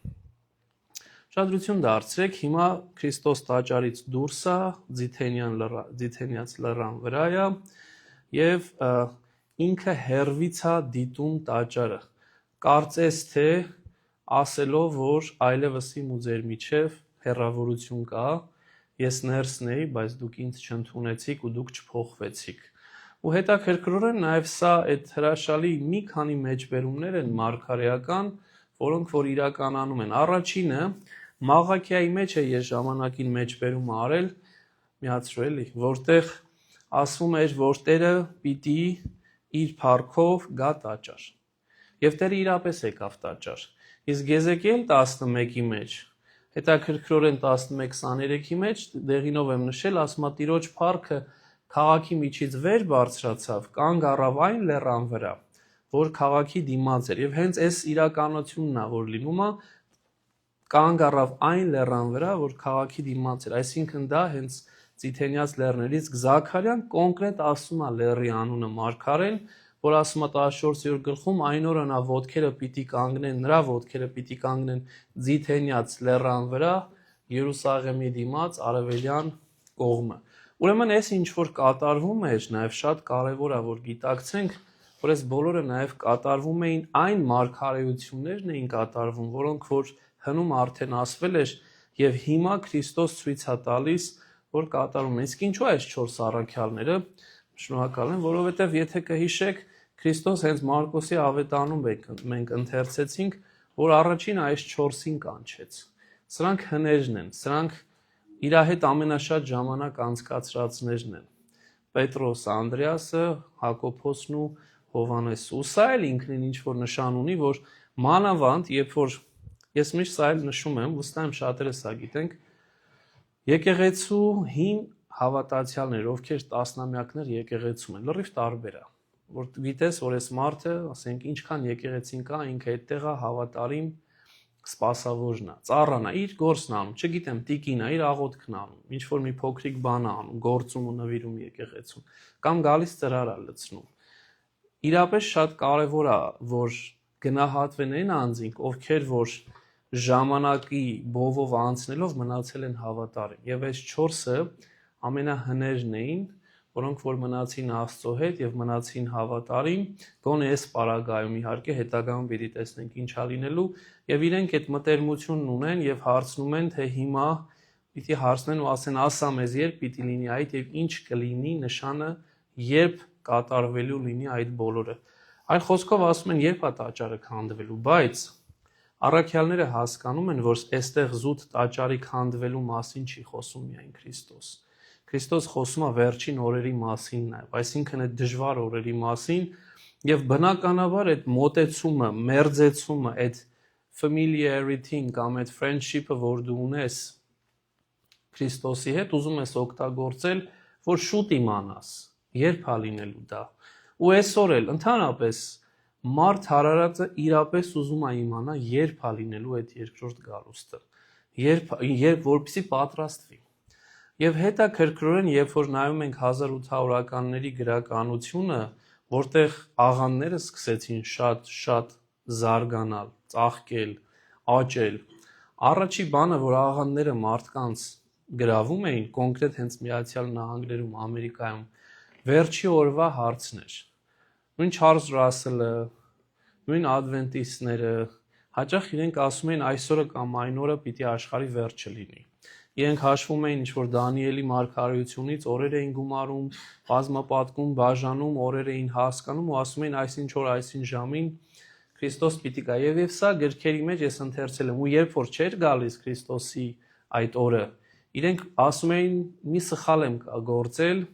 Շադրություն դարձրեք, հիմա Քրիստոս տաճարից դուրս է, Ձիթենյաց լեռան վրա է, եւ ինքը հերվից է դիտում տաճարը։ Կարծես թե ասելով, որ այլևս իմ ու ձեր միջև հեռավորություն կա, ես ներսն էի, բայց դուք ինձ չընդունեցիք ու դուք չփոխվեցիք։ Ու հետաքրքրորեն նաև սա այդ հրաշալի մի քանի մեջբերումներ են մարգարեական, որոնք որ իրականանում են։ Առաջինը Մաղաքիայի մեջ է ես ժամանակին մեջբերում արել, միացրու էլի, որտեղ ասվում էր, որ Տերը պիտի իր փառքով գա տաճար։ Եվ Տերը իրապես եկավ տաճար։ Իսկ Եզեկիել 11-ի մեջ, հետաքրքրորեն 11:23-ի մեջ դեղինով եմ նշել, ասում է Տիրոջ փառքը քաղաքի միջից վեր բարձրացավ, կանգ առավ այն լեռան վրա, որ քաղաքի դիմաց էր։ Եվ հենց այս իրականությունն է, որ լինում է, կանգ առավ այն լեռան վրա, որ քաղաքի դիմաց էր։ Այսինքն դա հենց Ծիթենյաց լեռներից Զաքարյան կոնկրետ ասում է լեռի անունը մարգարեն, որ ասում է 14-րդ գլխում այն օրը նա ոտքերը պիտի կանգնեն, նրա ոտքերը պիտի կանգնեն Ձիթենյաց լեռան վրա, Երուսաղեմի դիմաց արևելյան կողմը։ Ուրեմն այս ինչ որ կատարվում էր, նաև շատ կարևոր է որ գիտակցենք, որ այս բոլորը նաև կատարվում էին այն մարգարեություններն էին կատարվում, որոնք որ հնում արդեն ասվել էր եւ հիմա Քրիստոս ցույց է տալիս, որ կատարում են։ Իսկ ինչու այս 4 առաքյալները, շնորհակալ եմ, որովհետեւ եթե կհիշեք, Քրիստոս հենց Մարկոսի ավետանում մենք ընթերցեցինք, որ առաջին այս 4-ին կանչեց։ Սրանք հներն են, սրանք իր հետ ամենաշատ ժամանակ անցկացրածներն են։ Պետրոս, Անդրեասը, Հակոբոսն ու Հովանեսը։ Ու սա էլ ինքնին ինչ որ նշան ունի, որ մանավանդ, երբ որ ես միշտ սա էլ նշում եմ, վստահ եմ շատերը սա գիտենք, եկեղեցու հին հավատացյալներ, ովքեր տասնամյակներ եկեղեցում են, լրիվ տարբեր է, որ գիտես, որ այս մարդը, ասենք, ինչքան եկեղեցին կա, ինքը այդտեղ է հավատարիմ սպասավորն է, ծառան է, իր գործն անում, չգիտեմ, տիկին է, իր աղոթքն անում, ինչ որ մի փոքրիկ բան է անում, գործում ու նվիրում եկեղեցուն, կամ գալիս ծրար է լցնում։ Իրապես շատ կարևոր է, որ գնահատվեն այն անձինք, ովքեր որ ժամանակի բովով անցնելով մնացել են հավատարիմ։ Եվ այս 4-ը ամենահներն էին, որոնք որ մնացին Աստծո հետ եւ մնացին հավատարիմ, գոնե այս պարագայում իհարկե հետագայում պիտի տեսնենք ինչ է լինելու, եւ իրենք այդ մտերմությունն ունեն եւ հարցնում են, թե հիմա պիտի հարցնեն ու ասեն, ասա մեզ երբ պիտի լինի այդ եւ ինչ կլինի նշանը, երբ կատարվելու լինի այդ բոլորը։ Այլ խոսքով ասում են, երբ է տաճարը քանդվելու, բայց առաքյալները հասկանում են, որ այստեղ զուտ տաճարի քանդվելու մասին չի խոսում միայն Քրիստոս։ Քրիստոս խոսում է վերջին օրերի մասին նաև, այսինքն այդ դժվար օրերի մասին, եւ բնականաբար այդ մոտեցումը, մերձեցումը, այդ familiarity-ն կամ այդ friendship-ը, որ դու ունես Քրիստոսի հետ, ուզում ես օգտագործել, որ շուտ իմանաս, երբ է լինելու դա։ Ու այսօր էլ ընդհանրապես մարդ հարարածը իրապես ուզում է իմանա, երբ է լինելու այդ երկրորդ գալուստը, երբ որպեսզի պատրաստվի։ Եվ հետաքրքրորեն, երբ որ նայում ենք 1800-ականների գրականությունը, որտեղ աղանդները սկսեցին շատ զարգանալ, ծաղկել, աճել, առաջի բանը, որ աղանդները մարդկանց գրավում էին, կոնկրետ հենց Միացյալ Նահանգներում, Ամերիկայում, վերջի օրվա հարցն էր։ Նույն Չարլզ Ռասելը, նույն ադվենտիստները հաճախ իրենք ասում էին այսօրը կամ այն օրը պիտի աշխարհի վերջը լինի։ Իրենք հաշվում էին ինչ-որ Դանիելի մարգարեությունից օրեր էին գումարում, բազմապատկում, բաժանում, օրեր էին հասկանում ու ասում էին այսինչ օր, այսինչ ժամին Քրիստոս պիտի գա։ Եվ սա գրքերի մեջ ես ընթերցել եմ, ու երբ որ չէր գալիս Քրիստոսի այդ օրը, իրենք ասում էին մի սխալ եմ գործել,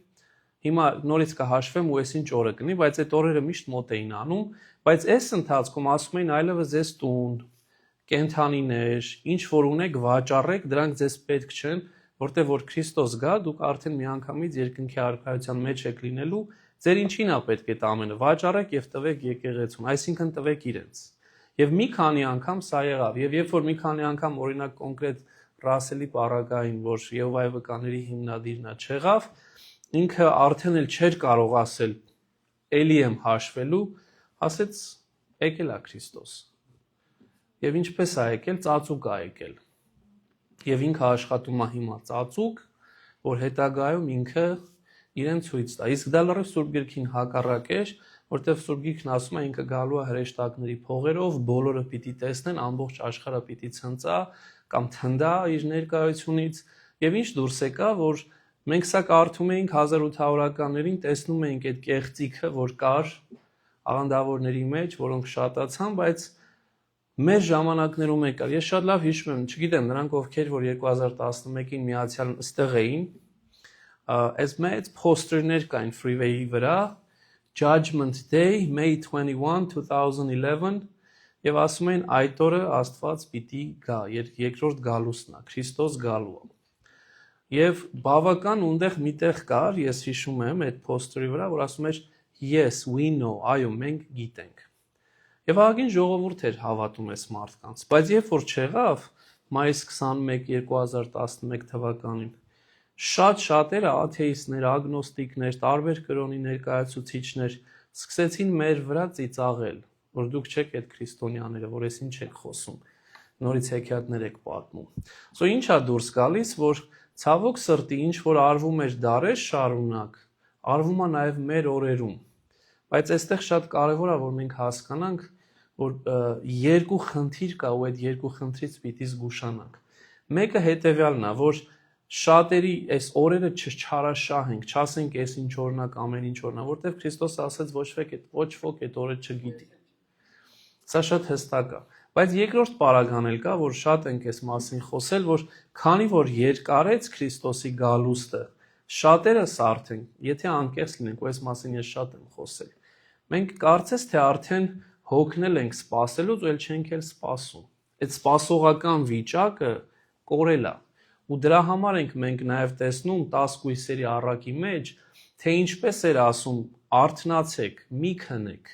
հիմա նորից կհաշվեմ ու այսինչ օրը կնի, բայց այդ օրերը միշտ մոտ էին անում, բայց այս ընթացքում ասում էին այլևս ձեզ տուն, կենթանիներ, ինչ որ ունեք վաճառեք, դրանք ձեզ պետք չեն, որտեղ որ Քրիստոս գա, դուք արդեն միանգամից երկնքի արքայության մեջ եք լինելու, ձեր ինչին է պետք այդ ամենը, վաճառեք եւ տվեք եկեղեցուն, այսինքն տվեք իրենց։ Եվ մի քանի անգամ սա եղավ, եւ երբ որ մի քանի անգամ օրինակ կոնկրետ Ռասելի պարագային, որ Եհովայի վկաների հիմնադիրն է, չեղավ, ինքը արդեն էլ չէր կարող ասել էլի եմ հաշվելու, ասեց եկել է Քրիստոս։ Եվ ինչպես է եկել, ծածուկ է եկել։ Եվ ինքը աշխատում է հիմա ծածուկ, որ հետագայում ինքը իրեն ցույց տա։ Իսկ դա լրիվ Սուրբ Գրքին հակառակ էր, որտեղ Սուրբ Գիրքն ասում է ինքը գալու է հրեշտակների փողերով, բոլորը պիտի տեսնեն, ամբողջ աշխարհը պիտի ցնծա կամ թնդա իր ներկայությունից։ Եվ ինչ դուրս եկա, որ մենք սա կարդում էինք 1800-ականներին, տեսնում էինք այդ կեղծիքը, որ կար աղանդավորների մեջ, որոնք շատացան, բայց մեր ժամանակներում եկար։ Ես շատ լավ հիշում եմ, չգիտեմ, նրանք ովքեր որ 2011-ին միացյալ այստեղ էին, Այս մեծ poster-ներ կային freeway-ի վրա, Judgment Day, May 21, 2011, եւ ասում էին այդ օրը Աստված պիտի գա, երկրորդ գալուստն է, Քրիստոս գալու է։ Եվ բավական ունդեղ միտեղ կար, ես հիշում եմ այդ poster-ի վրա, որ ասում էր yes, we know, այո, մենք գիտենք։ Եվ ահագին ժողովուրդ էր հավատում այս մարդկանց, բայց երբ որ չեղավ մայիս 21, 2011 թվականին, շատերը աթեիստներ, ագնոստիկներ, տարբեր կրոնի ներկայացուցիչներ սկսեցին մեր վրա ծիծաղել, որ դուք չեք այդ քրիստոնյաները, որ ես ինչ եք խոսում, նորից հեքիաթներ եք պատմում։ Սո ինչ է դուրս գալիս, որ ցավոք սրտի ինչ որ արվում էր դարեր շարունակ, արվում է նաև մեր օրերում։ Բայց այստեղ շատ կարևոր է, որ մենք հասկանանք, որ երկու խնդիր կա ու այդ երկու խնդրից պիտի զգուշանանք։ Մեկը հետևյալն է, որ շատերի այս օրերը չչարաշահենք, չասենք այս ինչ օրնակ, ամեն ինչ օրնա, որտեղ Քրիստոսը ասաց ոչ ոք այդ օրը չգիտի։ Սա շատ հստակ է։ Բայց երկրորդ պարագան էլ կա, որ շատ ենք այս մասին խոսել, որ քանի որ երկարեց Քրիստոսի գալուստը, շատերս արդեն, եթե անկեղծ լինենք, ու այս մասին ես շատ եմ խոսել, մենք կարծես թե արդեն հոգնել ենք սպասելուց ու էլ չենք էլ սպասում։ Այդ սպասողական վիճակը կորել է։ Ու դրա համար ենք մենք նաև տեսնում 10 կույսերի առակի մեջ, թե ինչպես էր ասում, արթնացեք, մի քնեք,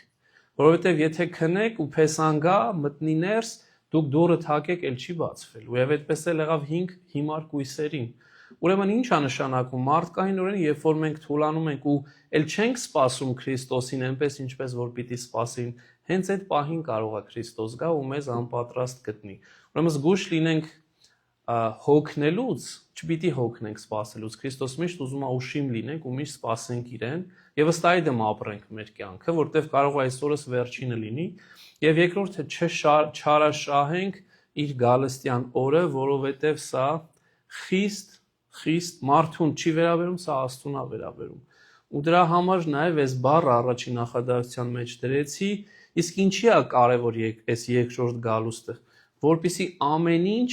որովհետև եթե քնեք ու փեսան գա, մտնի ներս, դուք դուռը թակեք, էլ չի բացվելու։ Եվ այդպես էլ եղավ 5 հիմար կույսերին։ Ուրեմն ինչ է նշանակում մարդկայինորեն, երբ որ մենք թուլանում ենք ու էլ չենք սպասում Քրիստոսին այնպես ինչպես որ պիտի սպասին, հենց այդ պահին կարող է Քրիստոս գա ու մեզ անպատրաստ գտնի։ Ուրեմն զգույշ լինենք հոգնելուց, չպիտի հոգնենք սպասելուց։ Քրիստոս միշտ ուզում է ուշիմ լինենք ու միշտ սպասենք իրեն եւ ըստ այդմ ապրենք մեր կյանքը, որտեղ կարող է այսօրս վերջինը լինի, եւ երկրորդը չարաշահենք իր գալստյան օրը, որովհետեւ սա խիստ մարդուն չի վերաբերում, սա Աստծուն է վերաբերում։ Ու դրա համար նաեւ այս բառը առաջի նախադասության մեջ դրեցի, իսկ ինչի է կարևոր այս երկրորդ գալուստը, որպեսզի ամեն ինչ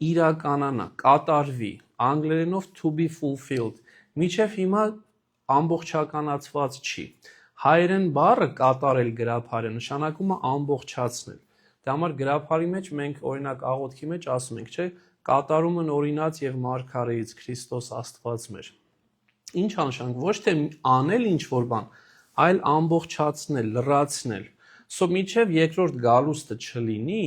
իրականանա, կատարվի, անգլերենով to be fulfilled, միջև հիմա ամբողջականացված չի։ Հայերեն բառը կատարել գրաբարը նշանակում է ամբողջացնել։ Դա համար գրաբարի մեջ մենք օրինակ աղոթքի մեջ ասում ենք, չէ, կատարումն օրինաց եւ մարգարեից Քրիստոս Աստված մեր։ Ինչ է նշանակում, ոչ թե անել ինչ որ բան, այլ ամբողջացնել, լրացնել։ Սո միջև երկրորդ գալուստը չլինի,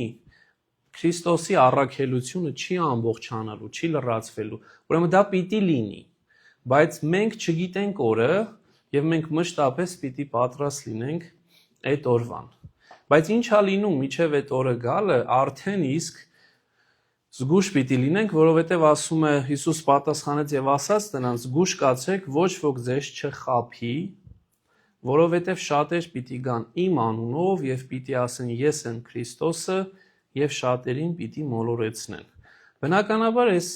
Քրիստոսի առաքելությունը չի ամբողջանալու, չի լրացվելու, ուրեմն դա պիտի լինի, բայց մենք չգիտենք օրը եւ մենք մշտապես պիտի պատրաստ լինենք այդ օրվան։ Բայց ինչ է լինում միջև այդ օրը գալը, արդեն իսկ զգույշ պիտի լինենք, որովհետեւ ասում է Հիսուս պատասխանեց եւ ասաց նրանց. «Զգույշ կացեք, ոչ ոք ձեզ չխաբի, որովհետեւ շատեր պիտի գան իմ անունով եւ պիտի ասեն ես եմ Քրիստոսը եւ շատերին պիտի մոլորեցնեն»։ Բնականաբար այս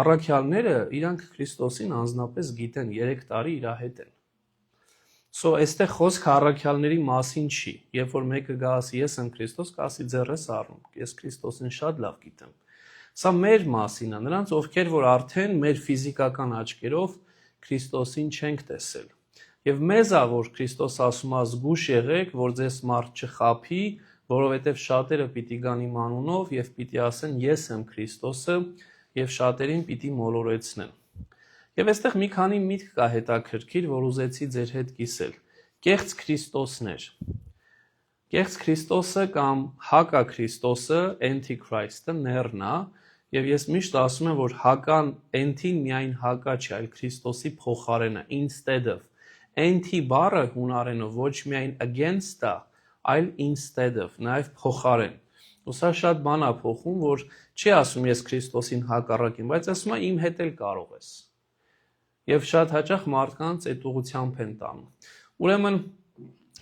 առաքյալները իրանք Քրիստոսին անձնապես գիտեն, 3 տարի իր հետ են։ Սո այստեղ խոսքը առաքյալների մասին չի։ Երբ որ մեկը գա ասի ես եմ Քրիստոս, կասի ձեռս առնում, ես Քրիստոսին շատ լավ գիտեմ։ Սա մեր մասին է, նրանց ովքեր որ արդեն մեր ֆիզիկական աչքերով Քրիստոսին չենք տեսել։ Եվ մեզ է որ Քրիստոս ասում է զգույշ եղեք, որ ձեզ մարդ չխաբի, որովհետև շատերը պիտի գան իմ անունով եւ պիտի ասեն ես եմ Քրիստոսը եւ շատերին պիտի մոլորեցնեն։ Եվ այստեղ մի քանի միտք կա հետաքրքիր, որ ուզեցի ձեր հետ կիսել։ Կեղծ Քրիստոսներ։ Կեղծ Քրիստոսը կամ հակա Քրիստոսը, Antichrist-ը նեռն է, եւ ես միշտ ասում եմ, որ հական anti-ն միայն հակա չէ, այլ Քրիստոսի փոխարենը, instead of։ Anti բառը հունարենով ոչ միայն against է, այլ instead of, նաև փոխարեն։ Ու սա շատ բան է փոխում, որ չի ասում ես Քրիստոսին հակառակ եմ, բայց ասում է իմ հետ էլ կարող ես։ Եվ շատ հաճախ մարդկանց այդ ուղղությամբ են տանում։ Ուրեմն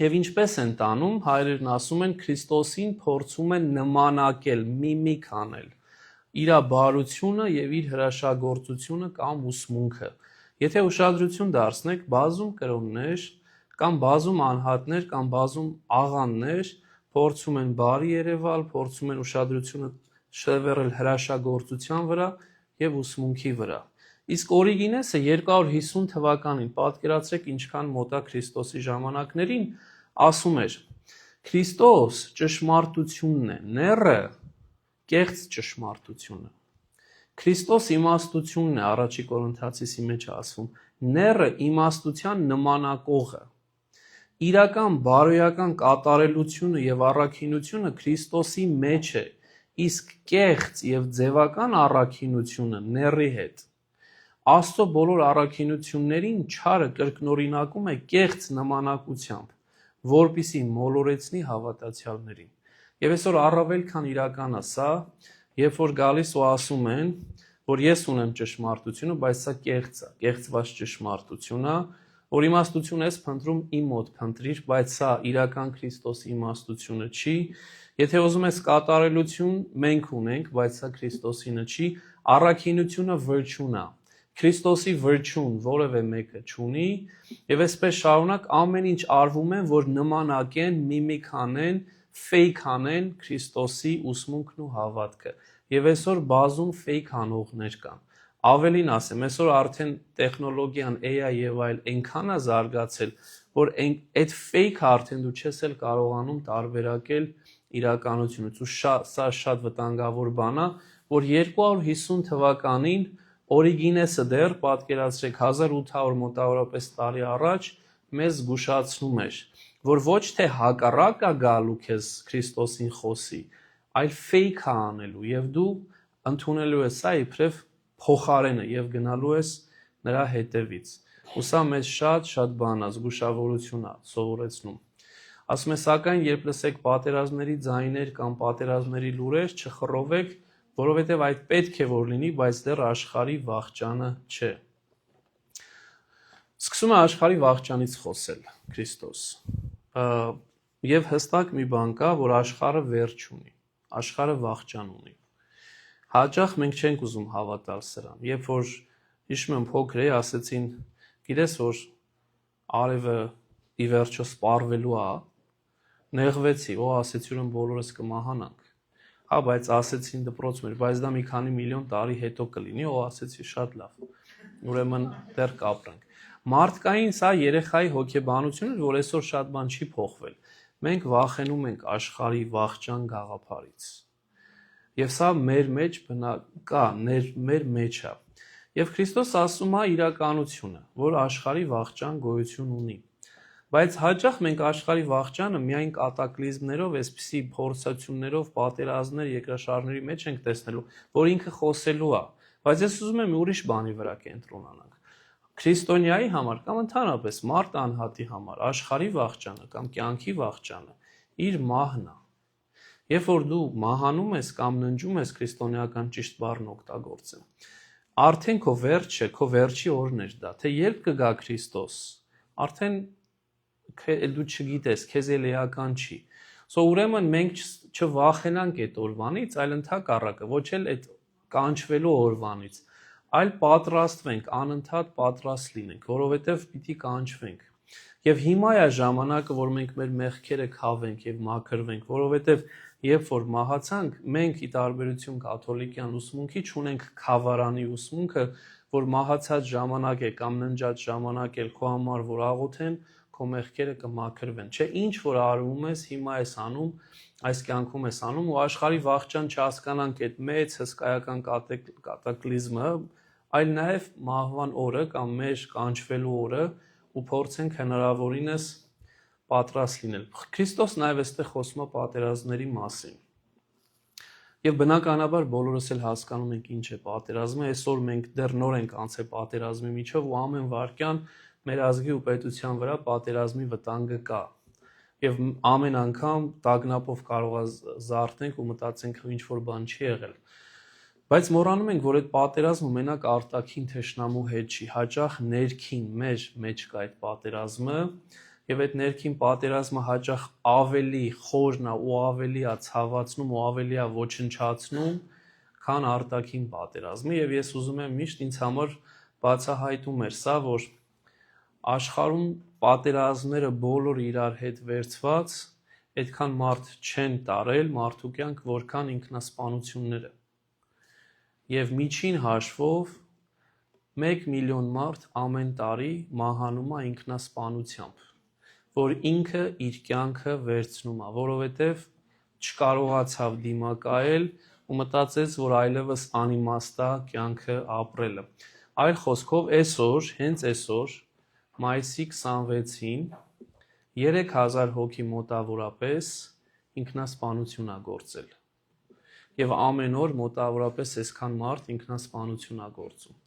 եւ ինչպես են տանում, հայերեն ասում են Քրիստոսին փորձում են նմանակել, միմիկ անել։ Իր բարությունը եւ իր հրաշագործությունը կամ ուսմունքը։ Եթե ուշադրություն դարձնեք, բազում կրոններ կամ բազում անհատներ կամ բազում աղաններ փորձում են բարի երևալ, փորձում են ուշադրությունը շևեռել հրաշագործության վրա եւ ուսմունքի վրա։ Իսկ Օրիգինեսը 250 թվականին, պատկերացրեք ինչքան մոտ է Քրիստոսի ժամանակներին, ասում էր. Քրիստոս ճշմարտությունն է, նեռը կեղծ ճշմարտությունը։ Քրիստոս իմաստությունն է, առաջի Կորինթացիի մեջ ասվում, նեռը իմաստության նմանակողը։ Իրական բարոյական կատարելությունը եւ առաքինությունը Քրիստոսի մեջ է, իսկ կեղծ եւ ձևական առաքինությունը նեռի հետ։ Աստծո բոլոր առաքինություններին չարը կրկնօրինակում է կեղծ նմանակությամբ, որպիսի մոլորեցնի հավատացյալներին։ Եվ այսօր առավել քան իրական է սա, երբ որ գալիս ու ասում են, որ ես ունեմ ճշմարտությունը, բայց սա կեղծ է, կեղծված ճշմարտություն է, որ իմաստություն ես փնտրում իմ մոտ փնտրիր, բայց սա իրական Քրիստոսի իմաստությունը չի։ Եթե ուզում ես կատարելություն, մենք ունենք, բայց սա Քրիստոսինը չի, առաքինությունը վրչուն է։ Քրիստոսի վրչուն որևէ մեկը չունի, եւ այսպես շարունակ ամեն ինչ արվում են, որ նմանակեն, միմիկ անեն, fake անեն Քրիստոսի ուսմունքն ու հավատքը։ Եվ այսօր բազում fake անողներ կան։ Ավելին ասեմ, այսօր արդեն տեխնոլոգիան AI եւ այլ այնքան է զարգացել, որ այդ fake-ը արդեն դու չես էլ կարողանում տարբերակել իրականությունից։ Ու սա շատ վտանգավոր բան է, որ 250 թվականին Օրիգինեսը դեռ պատկերացրեք 1800 մոտավորապես տարի առաջ մեզ զգուշացնում էր, որ ոչ թե հակառակը գալու քեզ Քրիստոսին խոսի, այլ fake-ը անելու եւ դու ընդունելու ես սա իբրև փոխարենը եւ գնալու ես նրա հետևից։ Ու սա մեզ շատ բան է, զգուշավորություն է սովորեցնում։ Ասում է, սակայն երբ լսեք պատերազմների ձայներ կամ պատերազմների լուրեր, չխռովեք, որովհետև այդ պետք է որ լինի, բայց դեռ աշխարհի վախճանը չէ։ Սկսում է աշխարհի վախճանից խոսել Քրիստոս։ Եվ հստակ մի բան կա, որ աշխարհը վերջ ունի, աշխարհը վախճան ունի։ Հաճախ մենք չենք ուզում հավատալ սրան։ Երբ որ հիշում եմ փոքր էի, ասեցին, գիտես որ արևը ի վերջո սպառվելու է, նեղվեցի, ասեցի ուրեմն բոլորս կմահանանք։ Հա, բայց ասեցին դպրոցում էր, բայց դա մի քանի միլիոն տարի հետո կլինի, ասեցի շատ լավ։ Ուրեմն դեռ կապրենք։ Մարդկային սա երեխայի հոգեբանությունը, որ այսօր շատ բան չի փոխվել։ Մենք վախենում ենք աշխարհի վախճան գաղափարից։ Եվ սա մեր մեջ կա, մեր մեջ է։ Եվ Քրիստոս ասում է իրականությունը, որ աշխարհի վախճան գոյություն ունի։ Բայց հաճախ մենք աշխարհի վախճանը միայն կատակլիզմներով, այսպիսի փորձություններով, պատերազմներ, երկրաշարժների մեջ ենք տեսնելու, որ ինքը խոսելու է։ Բայց ես ուզում եմ ուրիշ բանի վրա կենտրոնանանք։ Քրիստոնյայի համար կամ ընդհանրապես մարդ անհատի համար աշխարհի վախճանը կամ կյանքի վախճանը իր մահն է։ Երբ որ դու մահանում ես կամ ննջում ես, քրիստոնեական ճիշտ բառն օգտագործեմ, արդեն քո վերջը, քո վերջի օրն էր դա, թե երբ կգա Քրիստոս, արդեն դու չգիտես, քեզ էլ էական չի։ Ուրեմն մենք չվախենանք այդ օրվանից, այլ ընդհակառակը, ոչ էլ այդ կանչվելու օրվանից, այլ պատրաստվենք, անընդհատ պատրաստ լինենք, որովհետև պիտի կանչվենք։ Եվ հիմա է ժամանակը, որ մենք մեր մեղքերը քավենք եւ մաքրվենք, որովհետև երբ որ մահացանք, մենք ի տարբերություն կաթոլիկյան ուսմունքի չունենք քավարանի ուսմունքը, որ մահացած ժամանակ է կամ ննջած ժամանակ էլ քո համար որ աղոթեն, քո մեղքերը կմաքրվեն։ Չէ, ինչ որ արվում ես, հիմա ես անում, այս կյանքում ես անում ու աշխարհի վախճան չհասկանանք այդ մեծ հսկայական կատակլիզմը, այլ նաև մահվան օրը կամ մեր կանչվելու օրը ու փորձենք հնարավորինս պատրաստ լինել։ Քրիստոս նաև այստեղ խոսում է պատերազմների մասին։ Եվ բնականաբար բոլորս էլ հասկանում ենք ինչ է պատերազմը, այսօր մենք դեռ նոր ենք անցել պատերազմի միջով ու ամեն վայրկյան մեր ազգի ու պետության վրա պատերազմի վտանգը կա։ Եվ ամեն անգամ տագնապով կարող է զարթնենք ու մտածենք ինչ որ բան չի եղել։ Բայց մոռանում ենք, որ այդ պատերազմը մենակ արտաքին թշնամու հետ չի, հաճախ ներքին մեր մեջ կա այդ պատերազմը, եւ այդ ներքին պատերազմը հաճախ ավելի խորն է ու ավելի է ցավացնում ու ավելի է ոչնչացնում, քան արտաքին պատերազմը, եւ ես ուզում եմ միշտ ինձ համար բացահայտում էր սա, որ աշխարհում պատերազմները բոլոր իրար հետ վերցված, այդքան մարդ չեն տարել մարդու կյանք, որքան ինքնասպանությունները։ Եվ միջին հաշվով 1 միլիոն մարդ ամեն տարի մահանում է ինքնասպանությամբ, որ ինքը իր կյանքը վերցնում է, որովհետև չկարողացավ դիմակայել ու մտածեց, որ այլևս անիմաստ է կյանքը ապրելը։ Այլ խոսքով, այսօր, հենց այսօր, մայիսի 26-ին 3000 հոգի մոտավորապես ինքնասպանություն է գործել։ Եվ ամեն օր մոտավորապես այսքան մարդ ինքնասպանություն է գործում։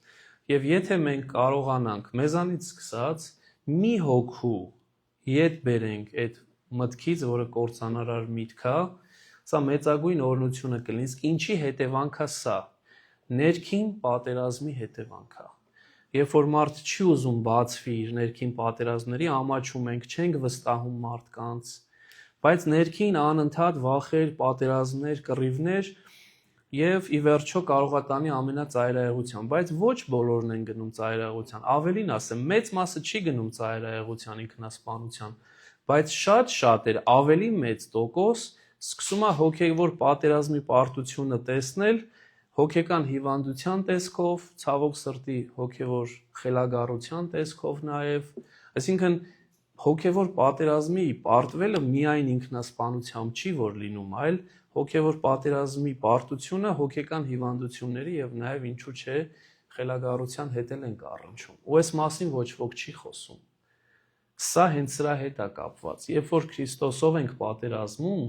Եվ եթե մենք կարողանանք մեզանից սկսած մի հոգու ետ բերենք այդ մտքից, որը կործանարար միտք է, սա մեծագույն օրհնությունը կլինի։ Իսկ ինչի հետևանք է սա։ Ներքին պատերազմի հետևանք է։ Երբ որ մարդ չի ուզում բացվի իր ներքին պատերազմների, ամաչում ենք, չենք վստահում մարդկանց, բայց ներքին անընդհատ վախեր, պատերազմներ, կռիվներ եւ ի վերջո կարող է տանի ամենածայրահեղության, բայց ոչ բոլորն են գնում ծայրահեղության։ Ավելին ասեմ, մեծ մասը չի գնում ծայրահեղության, ինքնասպանության, բայց շատ-շատեր, ավելի մեծ տոկոս սկսում է հոգևոր պատերազմի պարտությունը տեսնել, հոգեկան հիվանդության տեսքով, ցավոք սրտի հոգևոր խելագարության տեսքով նաեւ, այսինքն հոգևոր պատերազմի պարտվելը միայն ինքնասպանությամբ չի որ լինում, այլ հոգևոր պատերազմի պարտությունը հոգեկան հիվանդությունների եւ նաեւ ինչու՞ չէ խելագարության հետ ենք առնչում։ Ու այս մասին ոչ ոք չի խոսում։ Սա հենց սրա հետ է կապված։ Երբ որ Քրիստոսով ենք պատերազմում,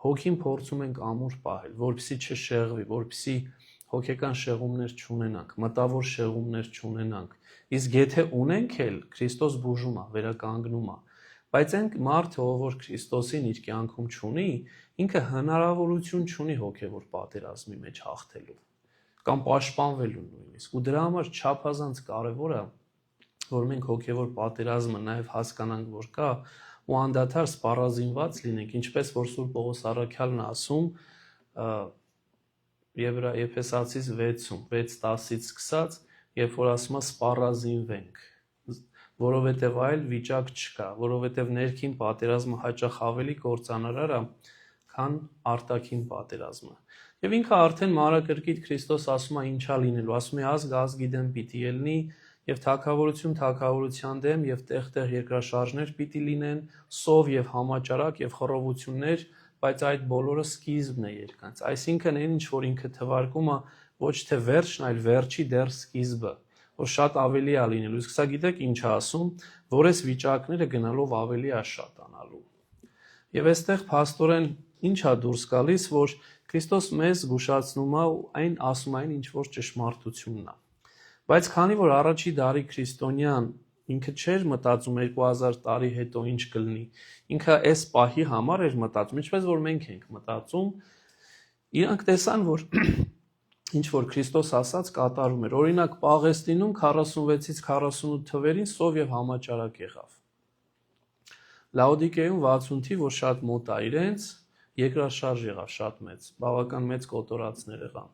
հոգին փորձում ենք ամուր պահել, որպեսզի չշեղվի, որպեսզի հոգեկան շեղումներ չունենանք, մտավոր շեղումներ չունենանք։ Իսկ եթե ունենք էլ, Քրիստոս բուժում է, վերականգնում է։ Բայց այն մարդը, ով Քրիստոսին իր կյանքում չունի, ինքը հնարավորություն չունի հոգևոր պատերազմի մեջ հաղթելու կամ պաշտպանվելու նույնիսկ։ Ու դրա համար չափազանց կարևոր է, որ մենք հոգևոր պատերազմը նաև հասկանանք, որ կա ու անդադար սպառազինված լինենք, ինչպես որ Սուրբ Պողոս առաքյալն է ասում Եփեսացիս 6-ում, 6:10-ից սկսած, երբ որ ասում է սպառազինվենք, որովհետև այլ վիճակ չկա, որովհետև ներքին պատերազմը հաճախ ավելի կործանարար է, քան արտաքին պատերազմը։ Եվ ինքը արդեն մանրակրկիտ Քրիստոս ասում է ինչա լինելու, ասում է ազգ ազգի դեմ պիտի ելնի, եւ թագավորություն թագավորության դեմ եւ տեղ-տեղ երկրաշարժներ պիտի լինեն, սով եւ համաճարակ եւ խռովություններ, բայց այդ բոլորը սկիզբն է երկանց։ Այսինքն այն ինչ որ ինքը թվարկում է ոչ թե վերջն, այլ վերջի դեռ սկիզբը, որ շատ ավելի է լինելու։ Իսկ սա գիտեք ինչ է ասում, որ այս վիճակները գնալով ավելի է շատանալու։ Եվ այստեղ փաստորեն ինչ է դուրս գալիս, որ Քրիստոս մեզ զգուշացնում է ու այն ասում այն ինչ որ ճշմարտությունն է։ Բայց քանի որ առաջի դարի քրիստոնյան ինքը չէր մտածում 2000 տարի հետո ինչ կլինի, ինքը այս պահի համար էր մտածում, ինչպես որ մենք ենք մտածում, իրանք տեսան, որ ինչ որ Քրիստոս ասաց կատարում էր։ Օրինակ Պաղեստինում 46-ից 48 թվերին սով եւ համաճարակ եղավ։ Լաոդիկեում 60 թիվ, որ շատ մոտ է իրենց, երկրաշարժ եղավ շատ մեծ, բավական մեծ կոտորածներ եղան։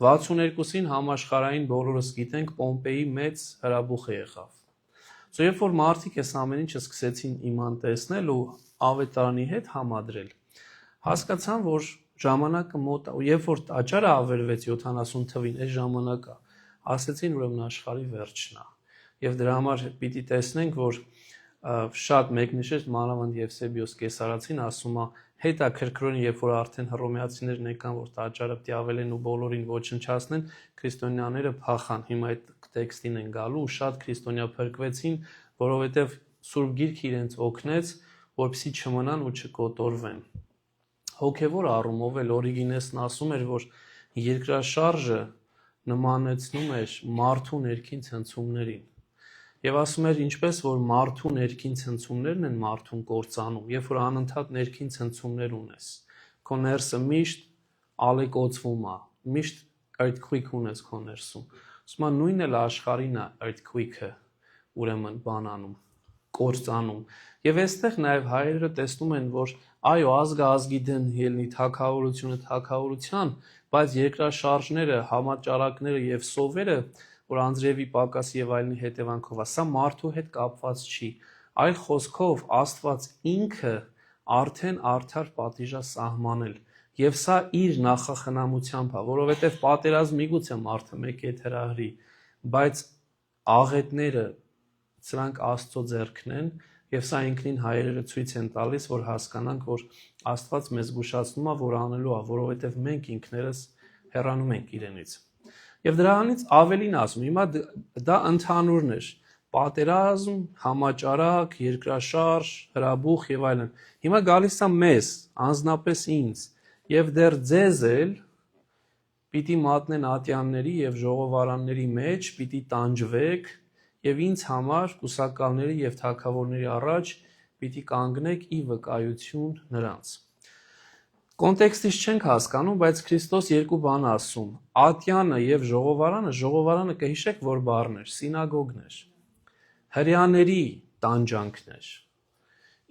62-ին համաշխարհային բոլորս գիտենք Պոմպեի մեծ հրաբուխը եղավ։ Երբ որ մարդիկ այս ամեն ինչը սկսեցին իման տեսնել ու ավետարանի հետ համադրել, հասկացան, որ ժամանակը մոտ է, ու երբ որ տաճարը ավերվեց 70 թվին, այս ժամանակը ասեցին ուրեմն աշխարհի վերջն է։ Եվ դրա համար պիտի տեսնենք, որ շատ մեկնիշեր մանավանդ Եվսեբիոս Կեսարացին ասում է հետաքրքրուն, երբ որ արդեն հռոմեացիներն եկան, որ տաճարը պիտի ավելեն ու բոլորին ոչնչացնեն, քրիստոնյաները փախան։ Հիմա այդ տեքստին են գալու ու շատ քրիստոնյա փրկվեցին, որովհետև Սուրբ Գիրքը իրենց օգնեց, որպեսզի չմնան ու չկոտորվեն։ Հոգևոր առումով էլ Օրիգինեսն ասում էր, որ երկրաշարժը նմանեցնում էր մարդու ներքին ցնցումներին։ Եվ ասում էր, ինչպես որ մարդու ներքին ցնցումներն են մարդուն կործանում, երբ որ անընդհատ ներքին ցնցումներ ունես, քո ներսը միշտ ալեկոծվում է, միշտ earthquake ունես քո ներսում։ Ասում եմ նույնն էլ աշխարհին է earthquake-ը, ուրեմն բանանում, կործանում։ Եվ այստեղ նաև հայերը տեսնում են, որ այո, ազգը ազգի դեմ ելնի, թագավորությունը թագավորության, բայց երկրաշարժները, համաճարակները եւ սովերը, որ անձրևի պակասի եւ այլնի հետևանքով է, սա մարդու հետ կապված չի։ Այլ խոսքով Աստված ինքը արդեն արդար պատիժ է սահմանել։ Եվ սա իր նախախնամությամբ է, որովհետև պատերազմ միգուցե մարդը մեկ հետ հրահրի, բայց աղետները սրանք Աստծո ձեռքն են, եւ սա ինքնին հայերերը ցույց են տալիս, որ հասկանանք, որ Աստված մեզ զգուշացնում է, որ անելու է, որովհետեւ մենք ինքներս հեռանում ենք իրենից։ Եվ դրանից ավելին ասում, հիմա դա ընդհանուրն էր, պատերազմ, համաճարակ, երկրաշարժ, հրաբուխ եւ այլն։ Հիմա գալիս է մեզ, անձնապես ինձ, եւ դեռ ձեզ էլ պիտի մատնեն ատյանների եւ ժողովարանների մեջ, պիտի տանջվեք եւ ինձ համար կուսակալների եւ թագավորների առաջ պիտի կանգնեք ի վկայություն նրանց։ Կոնտեքստից չենք հասկանում, բայց Քրիստոս երկու բան ասում. ատյանը եւ ժողովարանը կհիշեք, որ բառն էր, սինագոգն էր, հրյաների տանջանքն էր,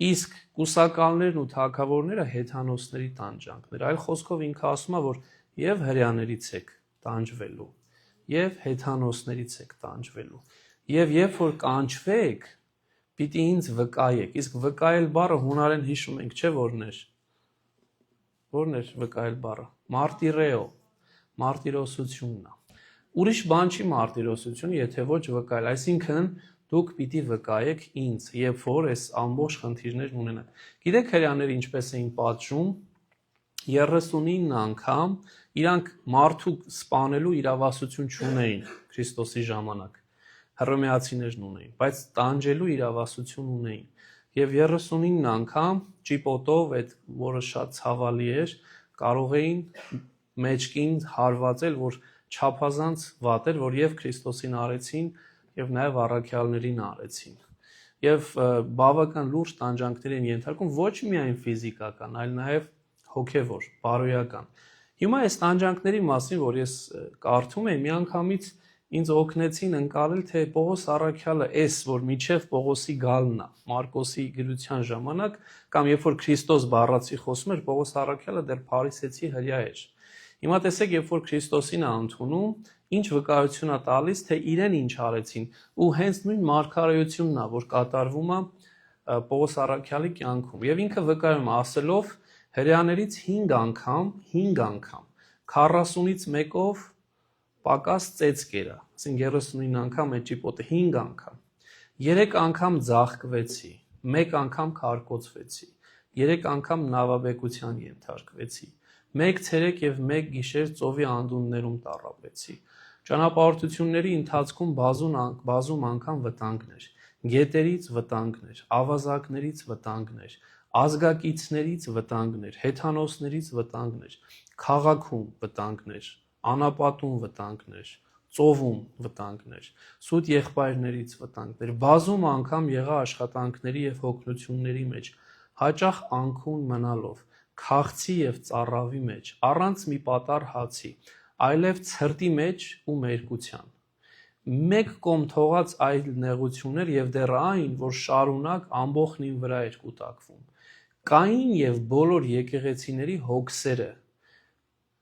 իսկ կուսակալներն ու թագավորները հեթանոսների տանջանքներ։ Այլ խոսքով ինքը ասում է, որ եւ հրյաներից եք տանջվելու, եւ հեթանոսներից եք տանջվելու, եւ երբ որ կանչվեք, պիտի ինձ վկայեք։ Իսկ վկայել բառը հունարեն հիշում ենք, չէ՞ որն էր։ Որն էր վկայել բառը։ Մարտիրեո, մարտիրոսությունն է։ Ուրիշ բան չի մարտիրոսությունը, եթե ոչ վկայել, այսինքն դուք պիտի վկայեք ինձ, երբ որ այս ամբողջ խնդիրներն ունենան։ Գիտեք հրյաները ինչպես էին պատժում, 39 անգամ իրանք մարդու սպանելու իրավասություն չունեին Քրիստոսի ժամանակ, հռոմեացիներն ունեին, բայց տանջելու իրավասություն ունեին։ Եվ 39 անգամ ճիպոտով, այդ որը շատ ցավալի էր, կարող էին մեջքին հարվածել, որ չափազանց վատ էր, որ եւ Քրիստոսին արեցին, եւ նաեւ առաքյալներին արեցին։ Եվ բավական լուրջ տանջանքներ են ենթարկում ոչ միայն ֆիզիկական, այլ նաեւ հոգեվոր, բարոյական։ Հիմա այս տանջանքների մասին, որ ես կարդում եմ, միանգամից ինձ օգնեցին ընկալել, թե Պողոս առաքյալը էս, որ միջև Պողոսի գալն է, Մարկոսի գրության ժամանակ, կամ երբ որ Քրիստոս բառացի խոսում էր, Պողոս առաքյալը դեռ փարիսեցի հրյա էր։ Հիմա տեսեք, երբ որ Քրիստոսին է ընդունում, ինչ վկայություն է տալիս, թե իրեն ինչ արեցին, ու հենց նույն մարգարեությունն է, որ կատարվում է Պողոս առաքյալի կյանքում։ Եվ ինքը վկայում է ասելով, հրյաներից 5 անգամ, 40-ից մեկով պակաս ծեծկերա, ասենք 39 անգամ այդ ճիպոտը 5 անգամ, 3 անգամ ձաղկվեցի, 1 անգամ քարկոծվեցի, 3 անգամ նավաբեկության ենթարկվեցի, 1 ցերեկ եւ 1 գիշեր ծովի անդուններում տառապեցի, ճանապարհորդությունների ընթացքում բազում անգամ վտանգներ, գետերից վտանգներ, ավազակներից վտանգներ, ազգակիցներից վտանգներ, հեթանոսներից վտանգներ, քաղաքում վտանգներ, անապատում վտանգներ, ծովում վտանգներ, սուտ եղբայրներից վտանգներ, բազում անգամ եղա աշխատանքների եւ հոգնությունների մեջ, հաճախ անքուն մնալով, քաղցի եւ ծառավի մեջ, առանց մի պատառ հացի, այլև ցրտի մեջ ու մերկության։ Մեկ կողմ թողած այլ նեղություններ եւ դեռ այն, որ շարունակ ամբողջին վրա էր կուտակվում։ Կային եւ բոլոր եկեղեցիների հոգսերը։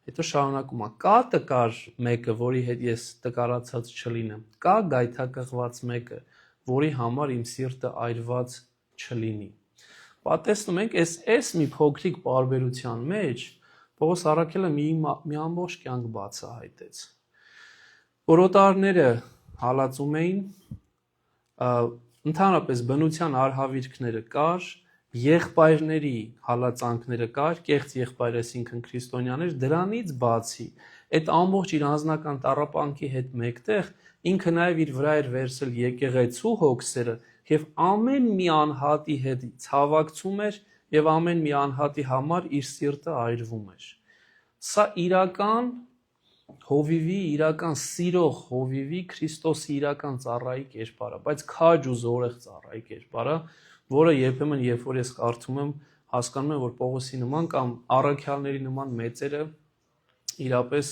Հետո շարունակում է. կա տկար մեկը, որի հետ ես տկարացած չլինեմ, կա գայթակղված մեկը, որի համար իմ սիրտը այրված չլինի։ Պատտեսնում ենք, այս մի փոքրիկ պարբերության մեջ Պողոս առաքյալը մի ամբողջ կյանք բացահայտեց։ Որոտարները հալածում էին, ընդհանրապես բնության արհավիրքները կար, եղբայրների հալածանքները կար, կեղծ եղբայր, այսինքն քրիստոնյաներ, դրանից բացի, այդ ամբողջ իր անձնական տառապանքի հետ մեկտեղ ինքը նաև իր վրա էր վերցել եկեղեցու հոգսերը եւ ամեն մի անհատի հետ ցավակցում էր եւ ամեն մի անհատի համար իր սիրտը այրվում էր։ Սա իրական հովիվի, իրական սիրող հովիվի Քրիստոսի իրական ծառայի կերպարը, բայց քաջ ու զորեղ ծառայի կերպարը, որը երբեմն երբ որ ես կարդում եմ, հասկանում եմ, որ Պողոսի նման կամ առաքյալների նման մեծերը իրապես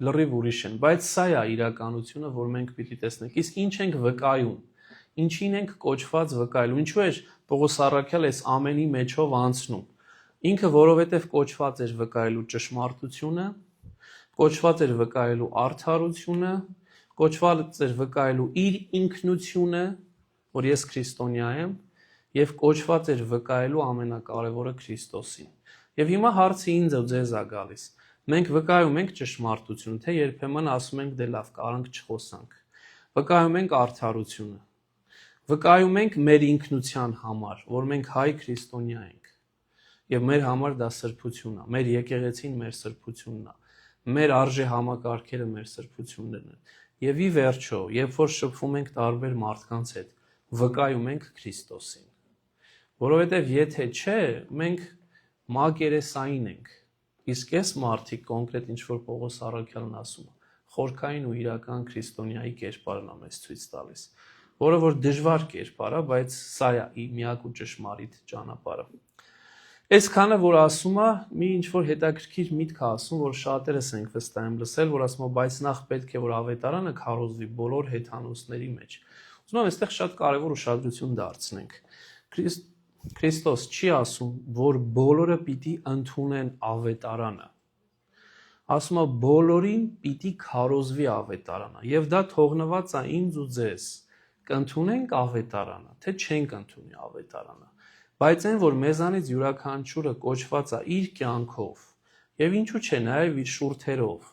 լրիվ ուրիշ են, բայց սա է իրականությունը, որ մենք պիտի տեսնենք։ Իսկ ինչ ենք վկայում, ինչին ենք կոչված վկայելու, ինչու էր Պողոս առաքյալը այս ամենի մեջով անցնում։ Ինքը որովհետև կոչված էր վկայելու ճշմարտությունը, կոչված էր վկայելու արդարությունը, կոչված էր վկայելու իր ինքնությունը, որ ես քրիստոնյա եմ, եւ կոչված էր վկայելու ամենակարևորը Քրիստոսին։ Եվ հիմա հարցը ինձ ու ձեզ է գալիս։ Մենք վկայում ենք ճշմարտություն, թե երբեմն ասում ենք դե լավ, կարանք չխոսանք։ վկայում ենք արդարությունը, վկայում ենք մեր ինքնության համար, որ մենք հայ քրիստոնյա ենք, եւ մեր համար դա սրբությունն է, մեր եկեղեցին մեր սրբությունն է, մեր արժե համակարգերը մեր սրբություններն են, եւ ի վերջո, երբ որ շփվում ենք տարբեր մարդկանց հետ, վկայում ենք Քրիստոսին, որովհետեւ եթե չէ, մենք մակերեսային ենք, իսկ այս մարդիկ կոնկրետ ինչ որ Պողոս Առաքյալն ասում է, խորքային ու իրական քրիստոնյայի կերպարն է մեզ ցույց տալիս, որը որ դժվար կերպար է, բայց սա է միակ ու ճշմարիտ ճանապարհը։ Այսքանը որ ասում է, մի ինչ որ հետաքրքիր միտք է ասում, որ շատերս ենք վստահ եմ լսել, որ ասում է, բայց նախ պետք է որ ավետարանը քարոզվի բոլոր հեթանոսների մեջ։ Ուզում եմ այստեղ շատ կարևոր ուշադրություն դարձնենք։ Քրիստոս չի ասում, որ բոլորը պիտի ընդունեն ավետարանը։ Ասում է բոլորին պիտի քարոզվի ավետարանը, եւ դա թողնված է ինձ ու ձեզ։ Կընդունենք ավետարանը, թե չենք ընդունի ավետարանը։ Բայց այն որ մեզանից յուրաքանչյուրը կոչված է իր կյանքով եւ ինչու՞ չէ նաեւ իր շուրթերով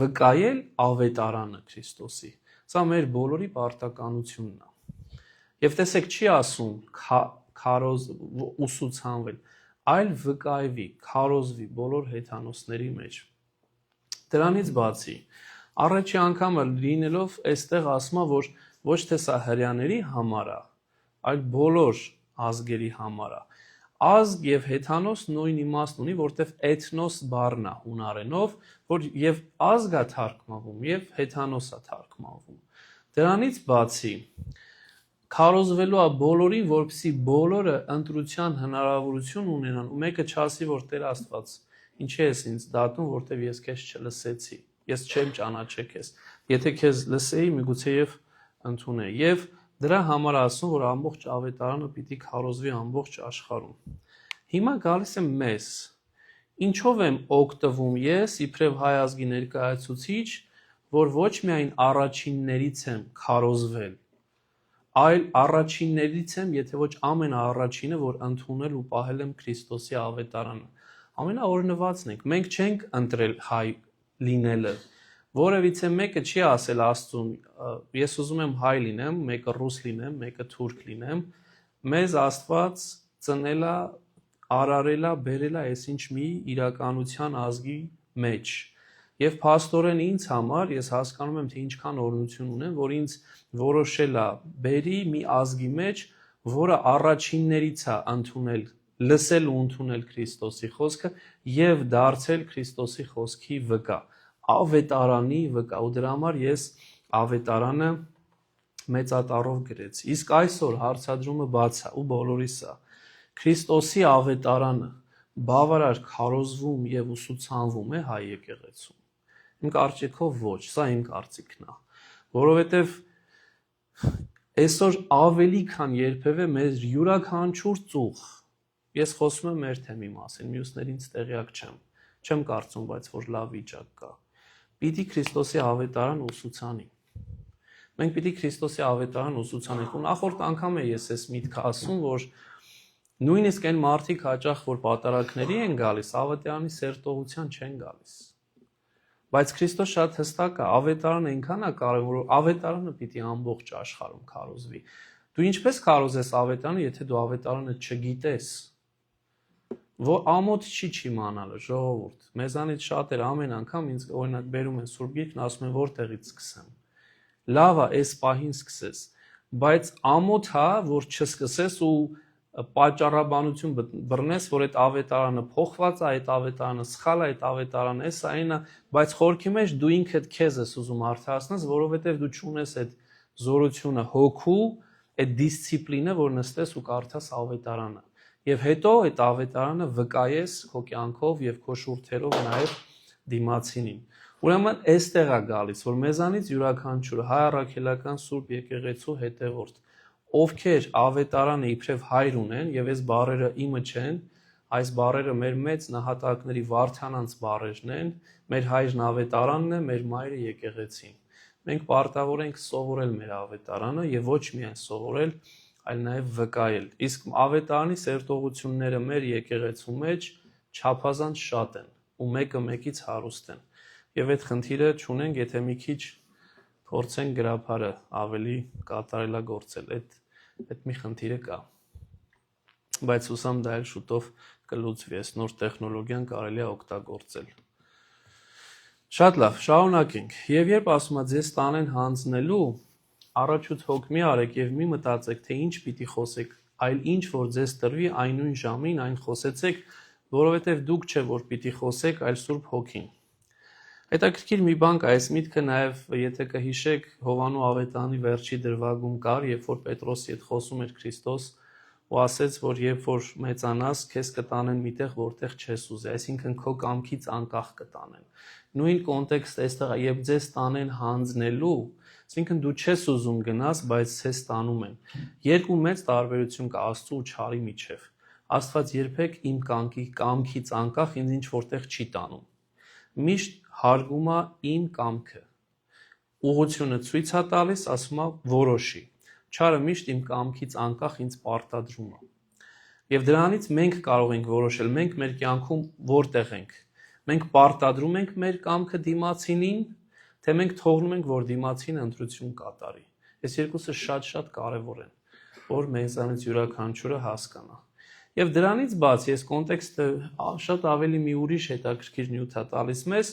վկայել ավետարանը Քրիստոսի։ Սա մեր բոլորի պարտականությունն է։ Եվ տեսեք, չի ասում քարոզ ուսուցանվել, այլ վկայվի, քարոզվի բոլոր հեթանոսների մեջ։ Դրանից բացի, առաջի անգամը լինելով այստեղ ասում է, որ ոչ թե սա հրյաների համար է, այլ բոլոր ազգերի համար է։ Ազգ եւ հեթանոս նույն իմաստն ունի, որտեվ էթնոս բառն է հունարենով, որ եւ ազգ է թարգմանվում եւ հեթանոս է թարգմանվում։ Դրանից բացի քարոզվելու է բոլորին, որպեսզի բոլորը ընտրության հնարավորություն ունենան, ու մեկը չասի, որ Տեր Աստված, ինչի ես ինձ դատում, որտեվ ես քեզ չլսեցի, ես չեմ ճանաչել քեզ։ Եթե քեզ լսեի, միգուցեև ընդունեի։ Եվ դրա համար ասում, որ ամբողջ ավետարանը պիտի քարոզվի ամբողջ աշխարհում։ Հիմա գալիս եմ մեզ։ Ինչով եմ օգտվում ես, իբրև հայ ազգի ներկայացուցիչ, որ ոչ միայն առաջիններից եմ քարոզվել, այլ առաջիններից եմ, եթե ոչ ամենաառաջինը, որ ընդունել ու պահել եմ Քրիստոսի ավետարանը։ Ամենաօրինվածն ենք։ Մենք չենք ընտրել հայ լինելը։ Որևիցե մեկը չի ասել Աստծուն, ես ուզում եմ հայ լինեմ, մեկը ռուս լինեմ, մեկը թուրք լինեմ։ Մեզ Աստված ծնել է, արարել է, բերել է այսինչ մի իրականության ազգի մեջ։ Եվ փաստորեն ինձ համար ես հասկանում եմ, թե ինչքան օրհնություն ունեմ, որ ինձ որոշել է բերի մի ազգի մեջ, որը առաջիններից է ընդունել, լսել ու ընդունել Քրիստոսի խոսքը եւ դարձել Քրիստոսի խոսքի վկա, ավետարանի վկա, ու դրա համար ես ավետարանը մեծատառով գրեցի։ Իսկ այսօր հարցադրումը բաց է ու բոլորիս է։ Քրիստոսի ավետարանը բավարար քարոզվում եւ ուսուցանվում է հայ եկեղեցում։ Իմ կարծիքով ոչ, սա իմ կարծիքն է, որովհետեւ այսօր ավելի քան երբևէ մեր յուրաքանչյուր ծուղ, ես խոսում եմ մեր թեմի մասին, մյուսներին տեղյակ չեմ կարծում, բայց որ լավ վիճակ կա, պիտի Քրիստոսի ավետարան ուսուցանի։ Մենք պիտի Քրիստոսի ավետարան ուսուցանենք, ու նախորդ անգամ է ես այս միտքը ասում, որ նույնիսկ այն մարդիկ հաճախ, որ պատարագների են գալիս, ավետարանի սերտողության չեն գալիս։ Բայց Քրիստոս շատ հստակ է, ավետարանը այնքան է կարևոր, որ ավետարանը պիտի ամբողջ աշխարհում քարոզվի։ Դու ինչպես քարոզես ավետարանը, եթե դու ավետարանը չգիտես, որ ամոթ չի իմանալը, ժողովուրդ։ Մեզանից շատերը ամեն անգամ ինձ օրինակ բերում են Սուրբ Գիրքն, ասում են որտեղից սկսեմ։ Լավ է, այս պահին սկսես, բայց ամոթ է, որ չսկսես ու պատճառաբանություն բռնես, որ այդ ավետարանը փոխված է, այդ ավետարանը սխալ է, այդ ավետարանը էս այնա, բայց խորքի մեջ դու ինքդ քեզ ես ուզում արդարացնես, որովհետև դու չունես այդ զորությունը, հոգու, այդ դիսցիպլինը, որ նստես ու կարդաս ավետարանը։ Եվ հետո այդ ավետարանը վկայես քո կյանքով եւ քո շուրթերով նաեւ դիմացինին։ Ուրեմն այստեղ է գալիս, որ մեզանից յուրաքանչյուրը հայ առաքելական Սուրբ եկեղեցու հետևորդ, ովքեր ավետարանը իբրև հայր ունեն, եւ այս բառերը իմը չեն, այս բառերը մեր մեծ նահատակների Վարդանանց բառերն են, մեր հայրն ավետարանն է, մեր մայրը եկեղեցին։ Մենք պարտավոր ենք սովորել մեր ավետարանը եւ ոչ միայն սովորել, այլ նաեւ վկայել։ Իսկ ավետարանի սերտողությունները մեր եկեղեցու մեջ չափազանց շատ են ու մեկը մեկից հարուստ են։ Եվ այդ խնդիրը չունենք, եթե մի քիչ փորձենք գրաբարը ավելի կատարելագործել, այդ մի խնդիրը կա։ Բայց հուսամ դա էլ շուտով կլուծվի, այս նոր տեխնոլոգիան կարելի է օգտագործել։ Շատ լավ, շարունակենք։ Եվ երբ ասում եմ ձեզ տանեն հանձնելու, առաջուց հոգ մի արեք եւ մի մտածեք, թե ինչ պիտի խոսեք, այլ ինչ որ ձեզ տրվի այն նույն ժամին այն խոսեցեք, որովհետեւ դուք չէ որ պիտի խոսեք, այլ Սուրբ Հոգին։ Հետաքրքիր մի բան կա, այս միտքը նաև, եթե կհիշեք, Հովանու Ավետարանի վերջի դրվագում կար, երբ որ Պետրոսի հետ խոսում էր Քրիստոս ու ասեց, որ երբ որ մեծանաս, քեզ կտանեն միտեղ, որտեղ չես ուզի, այսինքն քո կամքից անկախ կտանեն։ Նույն կոնտեքստը այստեղ է, երբ ձեզ տանեն հանձնելու, այսինքն դու չես ուզում գնաս, բայց ցես տանում են։ Երկու մեծ տարբերություն կա Աստծու ու չարի միջև։ Աստված երբեք իմ կամքից անկախ ինձ ինչ որտեղ չի տանում։ Միշտ հարգում է իմ կամքը։ Ուղղությունը ցույց է տալիս, ասում է որոշի։ Չարը միշտ իմ կամքից անկախ ինձ պարտադրում է։ Եվ դրանից մենք կարող ենք որոշել, մենք մեր կյանքում որտեղ ենք։ Մենք պարտադրում ենք մեր կամքը դիմացինին, թե մենք թողնում ենք, որ դիմացինը ընտրություն կատարի։ Այս երկուսը շատ կարևոր են, որ մեզանից յուրաքանչյուրը հասկանա։ Եվ դրանից բաց ես կոնտեքստը շատ ավելի մի ուրիշ հետաքրքիր նյութ է տալիս մեզ,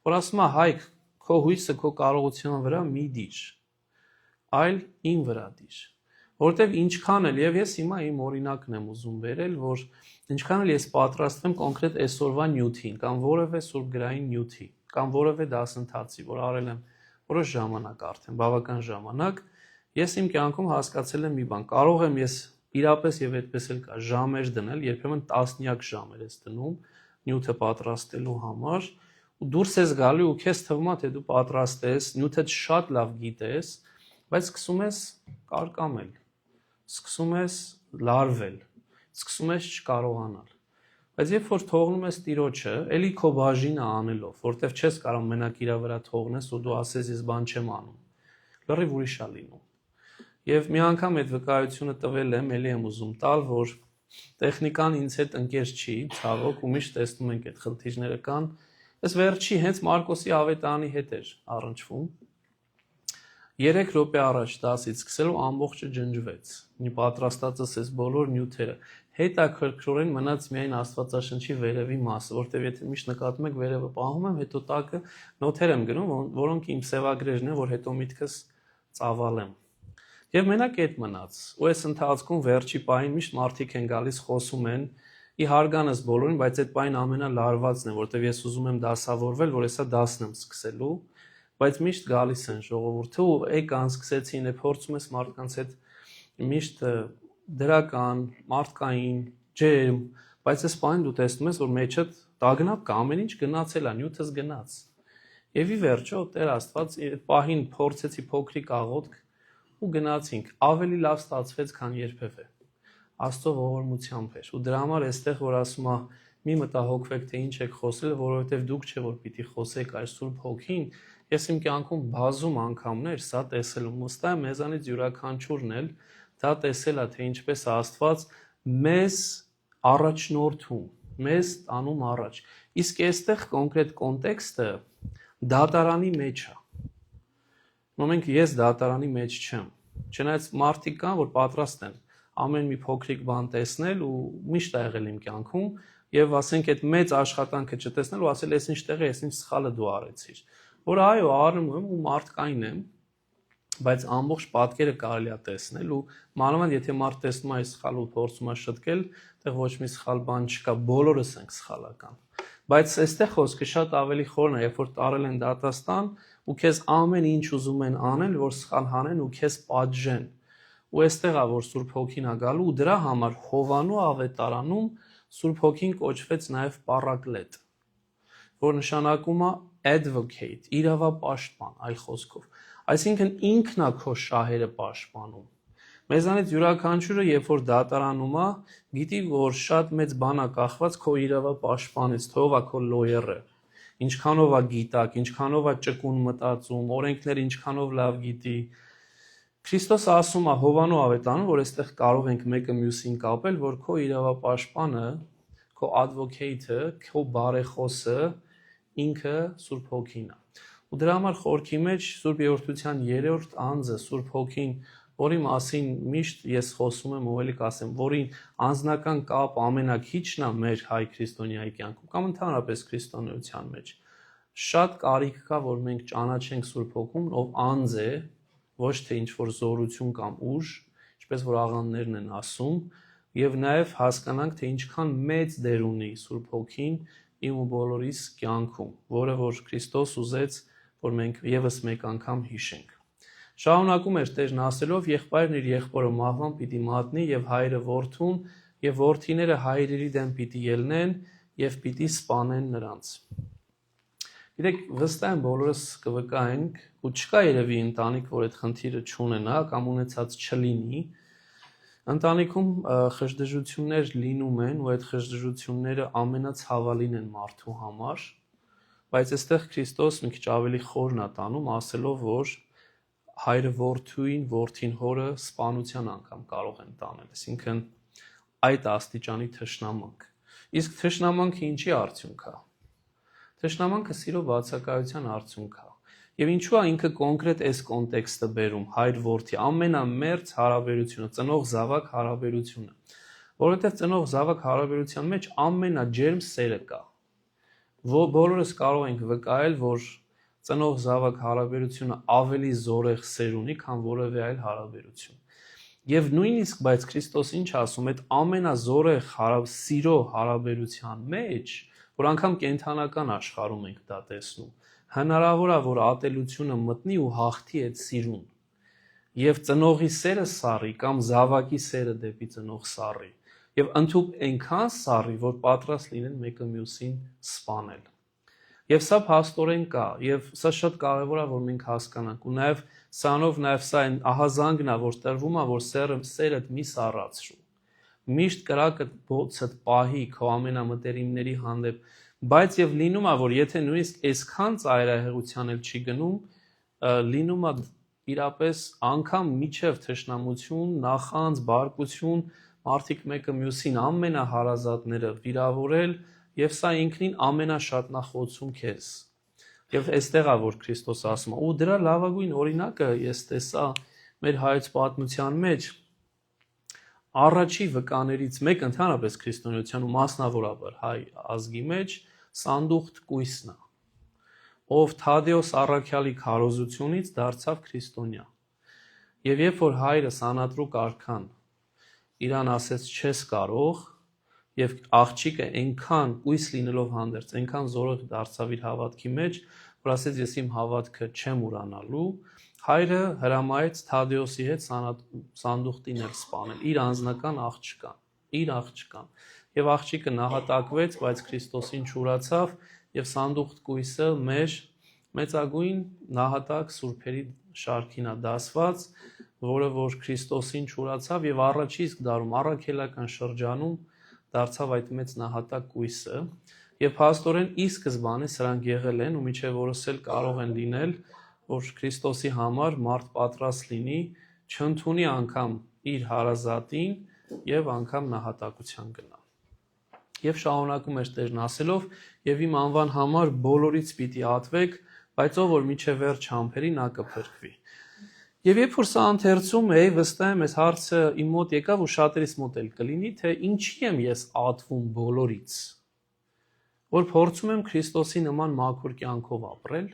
որ ասում է Հայկ, քո հույսը քո կարողության վրա մի դիր, այլ իմ վրա դիր։ Որտեվ ինչքան էլ, եւ ես հիմա իմ օրինակն եմ ուզում վերել, որ ինչքան էլ ես պատրաստվեմ կոնկրետ այսօրվա նյութին կամ որևէ սուրբգրային նյութի, կամ որևէ դասընթացի, որ արել եմ որոշ ժամանակ արդեն, բավական ժամանակ, ես իմ կյանքում հասկացել եմ մի բան, կարող եմ ես իրապես եւ այդպես էլ կա ժամեր դնել, երբեմն տասնյակ ժամեր ես դնում նյութը պատրաստելու համար, ու դուրս ես գալու ու քեզ թվում է թե դու պատրաստ ես, նյութը շատ լավ գիտես, բայց սկսում ես կարկամել, սկսում ես լարվել, սկսում ես չկարողանալ։ Բայց երբ որ թողնում ես Տիրոջը, էլի քո բաժինը անելով, որտեվ չես կարող մենակ իր վրա թողնես ու դու ասես ես բան չեմ անում, լրիվ ուրիշ է լինում։ Եվ մի անգամ այդ վկայությունը տվել եմ, էլի եմ ուզում տալ, որ տեխնիկան ինձ հետ ընկեր չի, ցավոք, ու միշտ տեսնում ենք այդ խնդիրները կան։ Այս վերջի հենց Մարկոսի Ավետարանի հետ էր առնչվում։ 3 րոպե առաջ դասից սկսելու ամբողջը ջնջվեց։ Մի պատրաստածս այս բոլոր նյութերը հետաքրքրորեն մնաց միայն Աստվածաշնչի վերևի մասը, որտեղ եթե միշտ նկատում եք վերևը պահում եմ, հետո տակը նոթեր եմ գնում, որոնք իմ սևագրերն են, որ հետո միտքս ծավալեմ։ Եվ մենակ այդ մնաց։ Ու այս ընթացքում վերջի պահին միշտ մարդիկ են գալիս, խոսում են, ի հարգանս բոլորին, բայց այդ պահին ամենալարվածն է, որտեղ ես ուզում եմ դասավորվել, որ հեսա դասն եմ սկսելու, բայց միշտ գալիս են ժողովուրդը ու եկան սկսեցին, փորձում ես մարդկանց հետ միշտ դրական, մարդկային, ջերմ, բայց այս պահին դու տեսնում ես, որ մեջը տագնապ կա, ամեն ինչ գնացել է, նյութս գնաց։ Եվ ի վերջո Տեր Աստված պահին փորձեցի փոքրիկ աղոթք ու գնացինք, ավելի լավ ստացվեց, քան երբևէ։ Աստծո ողորմությամբ էր։ Ու դրա համար այստեղ որ ասում է մի մտահոգվեք, թե ինչ եք խոսել, որովհետև դուք չէ որ պիտի խոսեք այս Սուրբ Հոգին, ես իմ կյանքում բազում անգամներ սա տեսել եմ, վստահ եմ մեզանից յուրաքանչյուրն էլ դա տեսել է, թե ինչպես Աստված մեզ առաջնորդում, մեզ տանում առաջ։ Իսկ այստեղ կոնկրետ կոնտեքստը դատարանի մեջ է։ Մենք ես դատարանի մեջ չեմ։ Չնայած մարդիկ կան, որ պատրաստ են ամեն մի փոքրիկ բան տեսնել ու միշտ ա եղել իմ կյանքում եւ ասենք այդ մեծ աշխատանքը չտեսնել ու ասել ես ինչ տեղ է, ես ինչ սխալը դու արեցիր։ Որ այո, արում եմ ու մարդկային եմ, բայց ամբողջ պատկերը կարելի է տեսնել ու մանավանդ եթե մարդ տեսնում է այս սխալը ու փորձում է շտկել, այդտեղ ոչ մի սխալ բան չկա, բոլորս ենք սխալական։ Բայց այստեղ խոսքը շատ ավելի խորն է, երբ որ տարել են դատաստան ու քեզ ամեն ինչ ուզում են անել, որ սխալ հանեն ու քեզ պատժեն։ Ու այստեղ է որ Սուրբ Հոգին է գալու ու դրա համար Հովանու Ավետարանում Սուրբ Հոգին կոչվեց նաև Պարակլետ, որ նշանակում է advocate, իրավապաշտպան, այլ խոսքով։ Այսինքն ինքն է քո շահերը պաշտպանում։ Մեզանից յուրաքանչյուրը, երբ որ դատարանում է, գիտի, որ շատ մեծ բան է կախված քո իրավապաշտպանից, թե ով է քո լոյերը, ինչքանով է գիտակ, ինչքանով է ճկուն մտածում, օրենքները ինչքանով լավ գիտի։ Քրիստոսը ասում է Հովանու Ավետարանում, որ այստեղ կարող ենք մեկը մյուսին կապել, որ քո իրավապաշտպանը, քո advocate-ը, քո բարեխոսը ինքը Սուրբ Հոգին է։ Ու դրա համար խորքի մեջ Սուրբ Երրորդության 3-րդ անձը, Սուրբ Հոգին, որի մասին միշտ ես խոսում եմ ու ելի կասեմ, որի անձնական կապ ամենակիչն է մեր հայ քրիստոնյայի կյանքում կամ ընդհանրապես քրիստոնեության մեջ։ Շատ կարիք կա, որ մենք ճանաչենք Սուրբ Հոգուն, ով անձ է, ոչ թե ինչ-որ զորություն կամ ուժ, ինչպես որ աղանդներն են ասում, եւ նաեւ հասկանանք, թե ինչքան մեծ դեր ունի Սուրբ Հոգին իմ ու բոլորիս կյանքում, որը որ Քրիստոս ուզեց, որ մենք եւս մեկ անգամ հիշենք։ Շարունակում էր Տերն ասելով. եղբայրն իր եղբորը մահվան պիտի մատնի եւ հայրը որդուն եւ որդիները հայրերի դեմ պիտի ելնեն եւ պիտի սպանեն նրանց։ Գիտեք, վստահ եմ բոլորս կվկայենք, ու չկա երևի ընտանիք, որ այդ խնդիրը չունենա կամ ունեցած չլինի։ Ընտանիքում խժդժություններ լինում են, ու այդ խժդժությունները ամենացավալին են մարդու համար, բայց այստեղ Քրիստոս մի քիչ ավելի խորն է տանում, ասելով, որ հայրը որդուին, որդին հորը սպանության անգամ կարող են տանել, այսինքն այդ աստիճանի թշնամանք։ Իսկ թշնամանքը ինչի արդյունք է։ Թշնամանքը սիրո բացակայության արդյունք է։ Եվ ինչու է ինքը կոնկրետ այս կոնտեքստը բերում հայր-որդի ամենամերձ հարաբերությունը, ծնող զավակ հարաբերությունը, որովհետև ծնող զավակ հարաբերության մեջ ամենաջերմ սերը կա։ Բոլորս կարող ենք վկայել, որ ծնող զավակ հարաբերությունը ավելի զորեղ սեր ունի, քան որևէ այլ հարաբերություն։ Եվ նույնիսկ բայց Քրիստոս ինչ ասում, այդ ամենազորեղ սիրո հարաբերության մեջ, որ անգամ կենթանական աշխարհում ենք դա տեսնում, հնարավոր է, որ ատելությունը մտնի ու հաղթի այդ սիրուն։ Եվ ծնողի սերը սառի կամ զավակի սերը դեպի ծնող սառի։ Եվ ընդհուպ այնքան սառի, որ պատրաստ լինեն մեկը մյուսին սպանել։ Եվ սա փաստորեն կա, եւ սա շատ կարեւոր է, որ մենք հասկանանք, ու նաեւ սրանով նաեւ սա այն ահազանգն է, որ տրվում է, որ սերդ մի սառացրու։ Միշտ կրակը բոցդ պահի քո ամենամտերիմների հանդեպ, բայց եւ լինում է, որ եթե նույնիսկ այսքան ծայրահեղության էլ չի գնում, լինում է իրապես անգամ միջև թշնամություն, նախանձ, բարկություն, մարդիկ մեկը մյուսին ամենահարազատները վիրավորել, եւ սա ինքնին ամենաշատն է խոցում քեզ։ Եվ այստեղ է, որ Քրիստոս ասում է, ու դրա լավագույն օրինակը ես տեսա մեր հայոց պատմության մեջ, առաջի վկաներից մեկ ընդհանրապես քրիստոնեության ու մասնավորաբար հայ ազգի մեջ Սանդուղթ Կույսն է, ով Թադեոս Առաքյալի քարոզությունից դարձավ քրիստոնյա։ Եվ երբ որ հայրը Սանատրուկ արքան իրան ասեց չես կարող, եւ աղջիկը այնքան կույս լինելով հանդերձ, այնքան զորեղ դարձավ իր հավատքի մեջ, որ ասեց ես իմ հավատքը չեմ ուրանալու, հայրը հրամայեց Թադեոսի հետ Սանդուղթին էլ սպանել, իր անձնական աղջկան, եւ աղջիկը նահատակվեց, բայց Քրիստոսին չուրացավ, եւ Սանդուղթ կույսը մեր մեծագույն նահատակ սուրբերի շարքին է դասված, որը որ Քրիստոսին չուրացավ եւ առաջի իսկ դարում առաքելական շրջանում դարձավ այդ մեծ նահատակ կույսը, եւ փաստորեն ի սկզբանե սրանք եղել են ու միջև որս էլ կարող են լինել, որ Քրիստոսի համար մարդ պատրաստ լինի, չընդունի անգամ իր հարազատին եւ անգամ նահատակության գնա։ Եվ շարունակում էր Տերն ասելով. եւ իմ անվան համար բոլորից պիտի ատվեք, բայց ով որ միջև վերջ համբերի նա կփրկվի։ Եվ երբ որ սա ընթերցում էի, վստահ եմ, այս հարցը իմ մոտ եկավ ու շատերիս մոտ էլ կլինի, թե ինչի եմ ես ատվում բոլորից, որ փորձում եմ Քրիստոսի նման մաքուր կյանքով ապրել,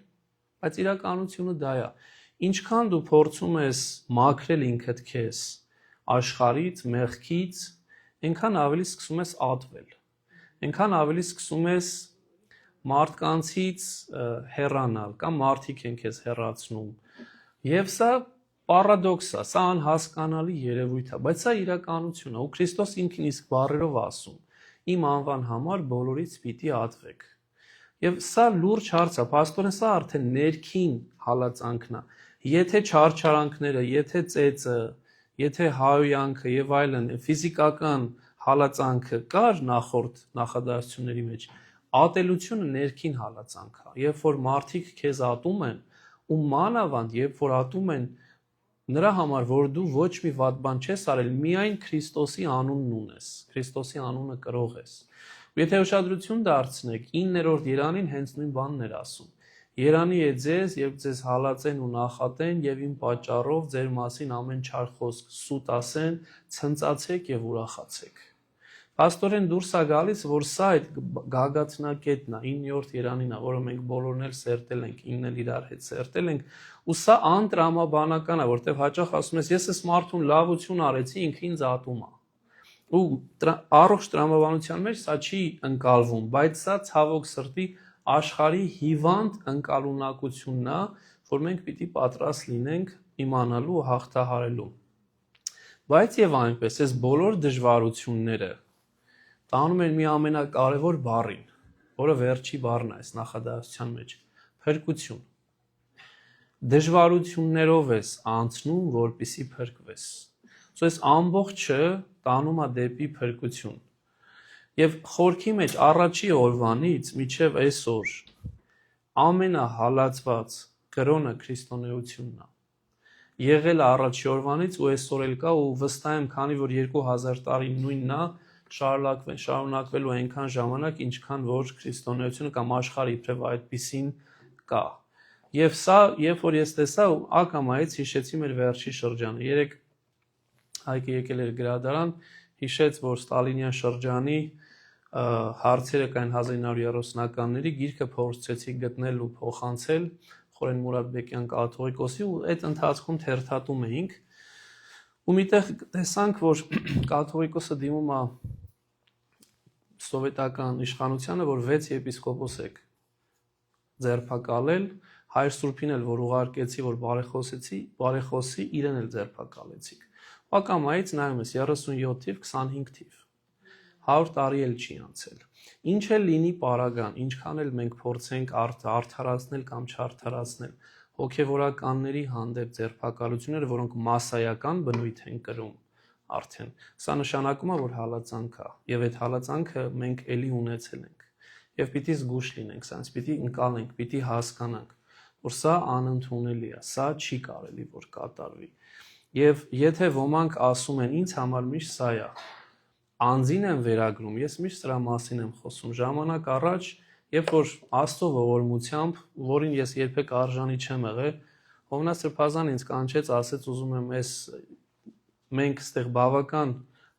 բայց իրականությունը դա է։ Ինչքան դու փորձում ես մաքրել ինքդ քեզ աշխարհից, մեղքից, այնքան ավելի սկսում ես ատվել, այնքան ավելի սկսում ես մարդկանցից հեռանալ կամ մարդիկ են քեզ հեռացնում։ Եվ սա պարադոքս է, սա անհասկանալի երևույթ է, բայց սա իրականություն է, ու Քրիստոս ինքն իսկ բառերով ասում. իմ անվան համար բոլորից պիտի ատվեք։ Եվ սա լուրջ հարց է, փաստորեն սա արդեն ներքին հալածանքն է։ Եթե չարչարանքները, եթե ծեծը, եթե հայոյանքը եւ այլն ֆիզիկական հալածանքը կար նախորդ նախադասությունների մեջ, ատելությունը ներքին հալածանք է։ Երբ որ մարդիկ քեզ ատում են, ու մանավանդ երբ որ ատում են նրա համար, որ դու ոչ մի վատ բան չես արել, միայն Քրիստոսի անունն ունես, Քրիստոսի անունը կրող ես։ Ու եթե ուշադրություն դարձնեք, 9-րդ երանին հենց նույն բանն էր ասում։ Երանի է ձեզ, երբ ձեզ հալածեն ու նախատեն եւ իմ պատճառով ձեր մասին ամեն չար խոսք սուտ ասեն, ցնծացեք եւ ուրախացեք։ Աստորեն դուրս է գալիս, որ սա այդ գագաթնակետն է, 9-րդ երանին է, որը մենք բոլորն էլ սերտել ենք, 9-ն էլ իրար հետ սերտել ենք, ու սա անտրամաբանական է, որտեղ հաճախ ասում ես, ես էս մարդուն լավություն արեցի, ինքը ինձ ատում է։ Ու առողջ տրամաբանության մեջ սա չի ընկալվում, բայց սա ցավոք սրտի աշխարհի հիվանդ ընկալունակությունն է, որ մենք պիտի պատրաստ լինենք իմանալու ու հաղթահարելու։ Բայց եւ այնպես, այս բոլոր դժվարությունները տանում են մի ամենակարևոր բառին, որը վերջի բառն է այս նախադասության մեջ՝ փրկություն։ Դժվարություններով ես անցնում, որպեսզի փրկվես։ Այս ամբողջը տանում է դեպի փրկություն։ Եվ խորքի մեջ առաջի օրվանից մինչև այսօր ամենահալածված կրոնը քրիստոնեությունն է։ Եղել է առաջի օրվանից ու այսօր էլ կա ու վստահ եմ, քանի որ 2000 տարի նույնն է, շարունակվելու այնքան ժամանակ, ինչքան որ քրիստոնեությունը կամ աշխարհը իբրև այդպիսին կա։ Եվ սա, երբ որ ես տեսա, ակամայից հիշեցի մեր վերջի շրջանը։ Երեք Հայկը եկել էր գրադարան, հիշեց, որ Ստալինյան շրջանի հարցերը կային 1930-ականների, գիրքը փորձեցի գտնել ու փոխանցել Խորեն Մուրադբեկյան կաթողիկոսի ու այդ ընթացքում թերթատում էինք ու միտեղ տեսանք, որ կաթողիկոսը դիմում է սովետական իշխանությանը, որ 6 եպիսկոպոս եք ձերբակալել, Հայր Սուրբին էլ որ ուղարկեցի, որ բարեխոսի, իրեն էլ ձերբակալեցիք։ Ակամայից նայում ես 37 թիվ, 25 թիվ, 100 տարի էլ չի անցել։ Ինչ էլ լինի պարագան, ինչքան էլ մենք փորձենք արդարացնել կամ չարդարացնել, հոգևորականների հանդեպ ձերբակալությունները, որոնք մասսայական բնույթ են կրում արդեն, սա նշանակում է, որ հալածանք է, եւ այդ հալածանքը մենք էլի ունեցել ենք։ Եվ պիտի զգուշ լինենք, սրանց պիտի ընկալենք, պիտի հասկանանք, որ սա անընդունելի է, սա չի կարելի որ կատարվի։ Եվ եթե ոմանք ասում են, ինձ համար միշտ սա է, անձին եմ վերագրում, ես միշտ սրա մասին եմ խոսում, ժամանակ առաջ, երբ որ Աստծո ողորմությամբ, որին ես երբեք արժանի չեմ եղել, Հովնաս Սրբազան ինձ կանչեց, ասեց, ուզում եմ մենք ստեղ բավական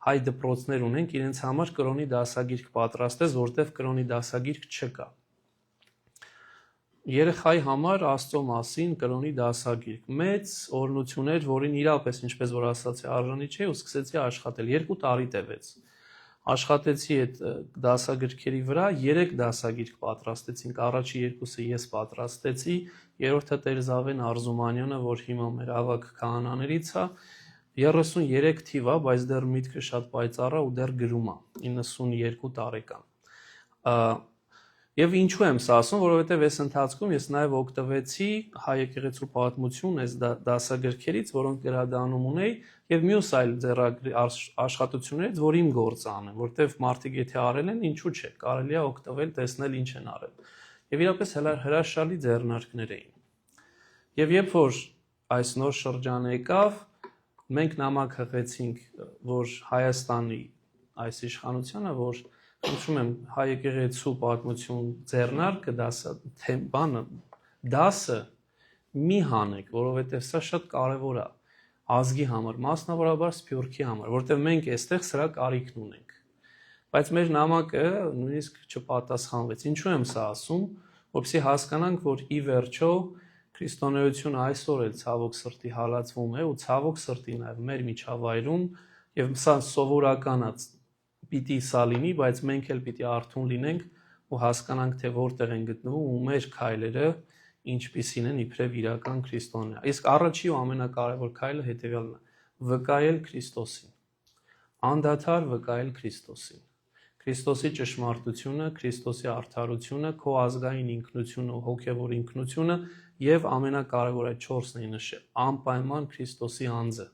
հայ դպրոցներ ունենք, իրենց համար կրոնի դասագիրք պատրաստես, որտեղ կրոնի դասագիրք չկա։ Երեխայի համար Աստծո մասին կրոնի դասագիրք, մեծ օրհնություն էր, որին իրապես, ինչպես որ ասացի, արժանի չէ ու սկսեցի աշխատել, 2 տարի տևեց։ Աշխատեցի այդ դասագրքերի վրա, 3 դասագիրք պատրաստեցինք, առաջի 2-ը ես պատրաստեցի, երրորդը Տեր Զավեն Արզումանյանը, որ հիմա մեր ավագ քահանաներից է, 33 թիվ է, բայց դեռ միտքը շատ պայծառ է ու դեռ գրում է, 92 տարեկան։ Եվ ինչու եմ սա ասում, որովհետև այս ընթացքում ես նաև օգտվեցի հայ եկեղեցու պատմություն այս դասագրքերից, որոնք գրադանում ունեի, եւ մյուս այլ ձեռագրի աշխատություններից, որ իմ գործը անեմ, որտեվ մարդիկ եթե արել են, ինչու՞ չէ, կարելի է օգտվել, տեսնել ինչ են արել։ Եվ իրապես հրաշալի ձեռնարկներ էին։ Եվ երբ որ այս նոր շրջանը եկավ, մենք նամակ հղեցինք, որ Հայաստանի այս իշխանությանը, որ խնդրում եմ հայ եկեղեցու պատմություն ձեռնարկը դասը մի հանեք, որովհետև սա շատ կարևոր է ազգի համար, մասնավորաբար Սփյուռքի համար, որովհետև մենք այստեղ սրա կարիքն ունենք։ Բայց մեր նամակը նույնիսկ չպատասխանվեց։ Ինչու եմ սա ասում, որպեսզի հասկանանք, որ ի վերջո քրիստոնեությունը այսօր էլ ցավոք սրտի հալածվում է ու ցավոք սրտի նաև մեր միջավայրում, եւ սա սովորական է, պիտի սա լինի, բայց մենք էլ պիտի արթուն լինենք ու հասկանանք, թե որտեղ են գտնվում ու մեր քայլերը ինչպիսին են իբրև իրական քրիստոնյա։ Իսկ առաջի ու ամենակարևոր քայլը հետևյալն է՝ վկայել Քրիստոսին։ Անդադար վկայել Քրիստոսին։ Քրիստոսի ճշմարտությունը, Քրիստոսի արդարությունը, քո ազգային ինքնությունը ու հոգևոր ինքնությունը եւ ամենակարևորը 4-ն է նշել՝ անպայման Քրիստոսի անձը,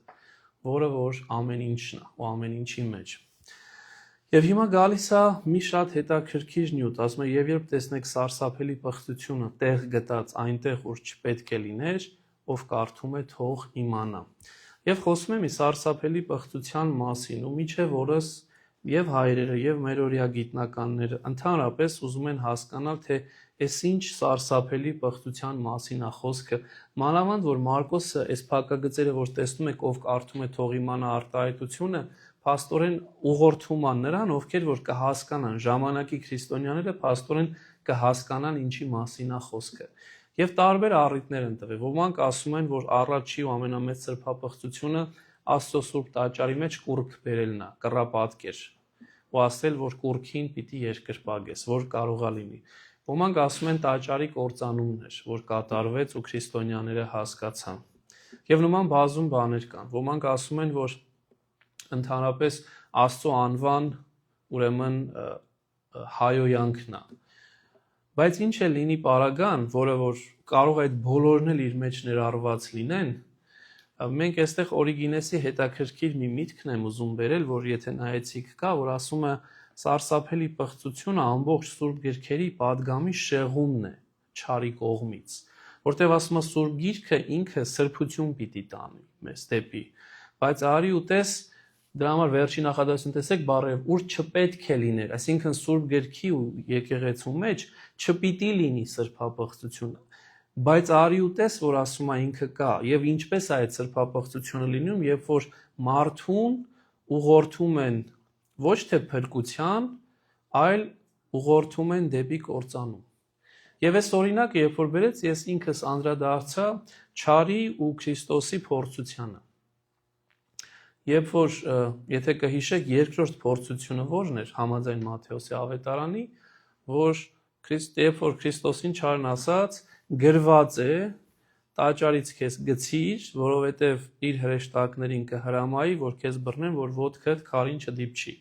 որը որ ամեն ինչն է ու ամեն ինչի մեջ։ Եվ հիմա գալիս է մի շատ հետաքրքիր նյութ, ասում է, եւ երբ տեսնեք սարսափելի պղծությունը տեղ գտած այնտեղ, որ չպետք է լիներ, ով կարդում է, թող իմանա։ Եվ խոսում եմ սարսափելի պղծության մասին ու միջև օրս եւ հայրերը եւ մեր օրյա գիտնականները ընդհանրապես ուզում են հասկանալ, թե այս ինչ սարսափելի պղծության մասին է խոսքը, մանավանդ որ Մարկոսը այս փակագծերը, որ տեսնում եք, ով կարդում է թող իմանա արտահայտությունը, փաստորեն ուղղորդում են նրան, ովքեր որ կհասկանան, ժամանակի քրիստոնյաները փաստորեն կհասկանան ինչի մասին է խոսքը։ Եվ տարբեր առիթներ են տվել։ Ոմանք ասում են, որ առաջի ու ամենամեծ սրբապղծությունը Աստծո սուրբ տաճարի մեջ կուռք բերելն է, կռապատկեր, ու ասել, որ կուռքին պիտի երկրպագես, որ կարող է լինի։ Ոմանք ասում են տաճարի կործանումն էր, որ կատարվեց ու քրիստոնյաները հասկացան։ Եվ նման բազում բաներ կան։ Ոմանք ասում են, որ ընդհանրապես Աստծո անվան ուրեմն հայոյանքն է։ Բայց ինչ է լինի պարագան, որը որ կարող է այդ բոլորն էլ իր մեջ ներառված լինեն, մենք այստեղ Օրիգենեսի հետաքրքիր մի միտքն եմ ուզում բերել, որ եթե նայեցիք կա, որ ասում է սարսափելի պղծությունը ամբողջ սուրբ գրքերի падգամի շեղումն է չարի կողմից, որտեղ ասում է սուրբ գիրքը ինքը սրբություն պիտի տանի մեզ դեպի, բայց արի ու տես դրա համար վերջի նախադասություն տեսեք բառը ուր չպետք է լիներ, այսինքն սուրբ գրքի ու եկեղեցու մեջ չպիտի լինի սրբապղծությունը, բայց արի ու տես որ ասում է ինքը կա եւ ինչպես է այդ սրբապղծությունը լինում, երբ որ մարդուն ուղղորդում են ոչ թե փրկության, այլ ուղղորդում են դեպի կործանում։ Եվ այս օրինակը երբ որ բերեց, ես ինքս անդրադարձա չարի ու Քրիստոսի փորձությանը։ Երբ որ եթե կհիշեք երկրորդ փորձությունը որն էր համաձայն Մատթեոսի ավետարանի, որ երբ որ Քրիստոսին չարն ասաց, գրված է, տաճարից քեզ գցիր, որովհետև իր հրեշտակներին կհրամայի, որ քեզ բռնեն, որ ոտքդ քարին չդիպչի։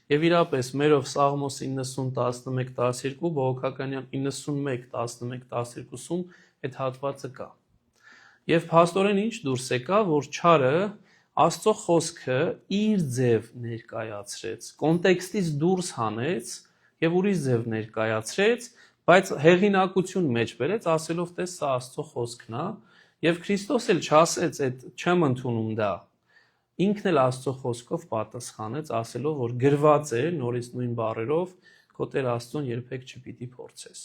Եվ իրապես մերով Սաղմոս 90:11-12, Բողոքականյան 91:11-12-ում այդ հատվածը կա։ Եվ փաստորեն ինչ դուրս եկա, որ չարը Աստծո խոսքը իր ձև ներկայացրեց, կոնտեքստից դուրս հանեց եւ ուրիշ ձև ներկայացրեց, բայց հեղինակություն մեջ բերեց, ասելով տես սա Աստծո խոսքն է, եւ Քրիստոս էլ չասեց այդ չեմ ընդունում դա։ Ինքն էլ Աստծո խոսքով պատասխանեց, ասելով որ գրված է նորից նույն բառերով, քո Տեր Աստծուն երբեք չպիտի փորձես։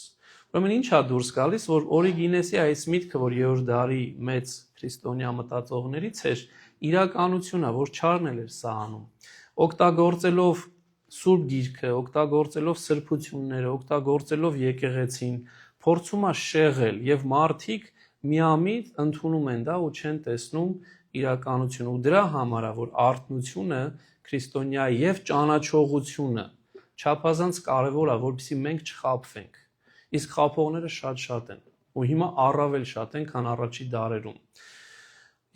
Ուրեմն ինչա դուրս գալիս, որ Օրիգենեսի այս միտքը, որ 3-րդ դարի մեծ քրիստոնյա մտածողներից էր, իրականությունն է, որ չարն էր սա անում։ Օգտագործելով Սուրբ Գիրքը, օգտագործելով սրբությունները, օգտագործելով եկեղեցին, փորձում է շեղել եւ մարդիկ միամիտ ընդունում են դա ու չեն տեսնում իրականությունը։ Ու դրա համար է, որ արթնությունը քրիստոնյայի եւ ճանաչողությունը չափազանց կարեւոր է, որպեսզի մենք չխաբվենք։ Իսկ խաբողները շատ են, ու հիմա առավել շատ են, քան առաջի դարերում։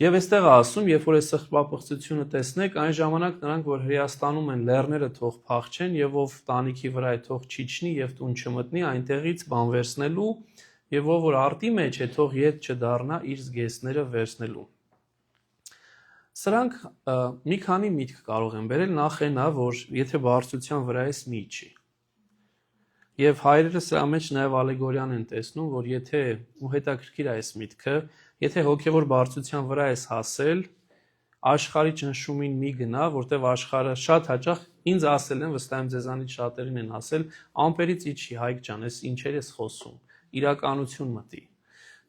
Եվ այստեղ ասում, երբ որ այս սրբապղծությունը տեսնեք, այն ժամանակ նրանք, որ հրեաստանում են, լեռները թող փախչեն, եւ ով տանիքի վրա է թող չիջնի եւ տուն չմտնի, այնտեղից բան վերցնելու, եւ ով որ արտի մեջ է, թող ետ չդառնա իր զգեստները վերցնելու։ Սրանք մի քանի միտք կարող են բերել, նախ այն է, որ եթե բարձրության վրա ես մի չի։ Եվ հայրերը սրա մեջ նաև ալեգորիան են տեսնում, որ եթե ու հետաքրքիր է այս միտքը, եթե հոգևոր բարձրության վրա ես հասել, աշխարհի ճնշումին մի գնա, որտեվ աշխարհը շատ հաճախ ինձ ասել են, վստահ եմ ձեզանից շատերին են ասել, ամպերից իջի Հայկ ջան, ես ինչեր ես խոսում, իրականություն մտի։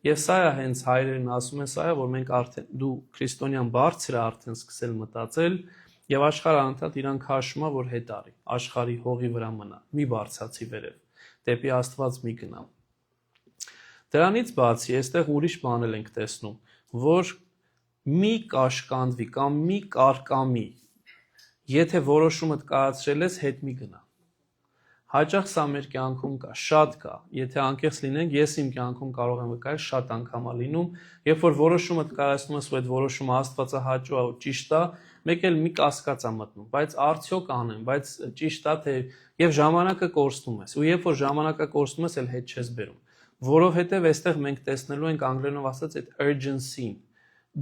Եվ սա է հենց հայրերն ասում են, սա է, որ մենք արդեն դու քրիստոնյան բարձր է արդեն սկսել մտածել, եւ աշխարհը անդադ իրան քաշում է, որ հետ արի, աշխարհի հողի վրա մնա, մի բարձացի վերև, դեպի Աստված մի գնա։ Դրանից բացի, այստեղ ուրիշ բան ենք տեսնում, որ մի կաշկանդվի կամ մի կարկամի, եթե որոշումդ կայացրել ես, հետ մի գնա։ Հաճախ սա մեր կյանքում կա, շատ կա, եթե անկեղծ լինենք, ես իմ կյանքում կարող եմ վկայել, շատ անգամ է լինում, երբ որ որոշումդ կայացնում ես, ու այդ որոշումը աստվածահաճո է ու ճիշտ է, մեկ էլ մի կասկած է մտնում, բայց արդյոք անեմ, բայց ճիշտ է թե եւ ժամանակը կորցնում ես, ու երբ որ ժամանակը կորցնում ես, էլ հետ չես բերում, որովհետեւ այստեղ մենք տեսնելու ենք անգլերենով ասած այդ urgency-ն,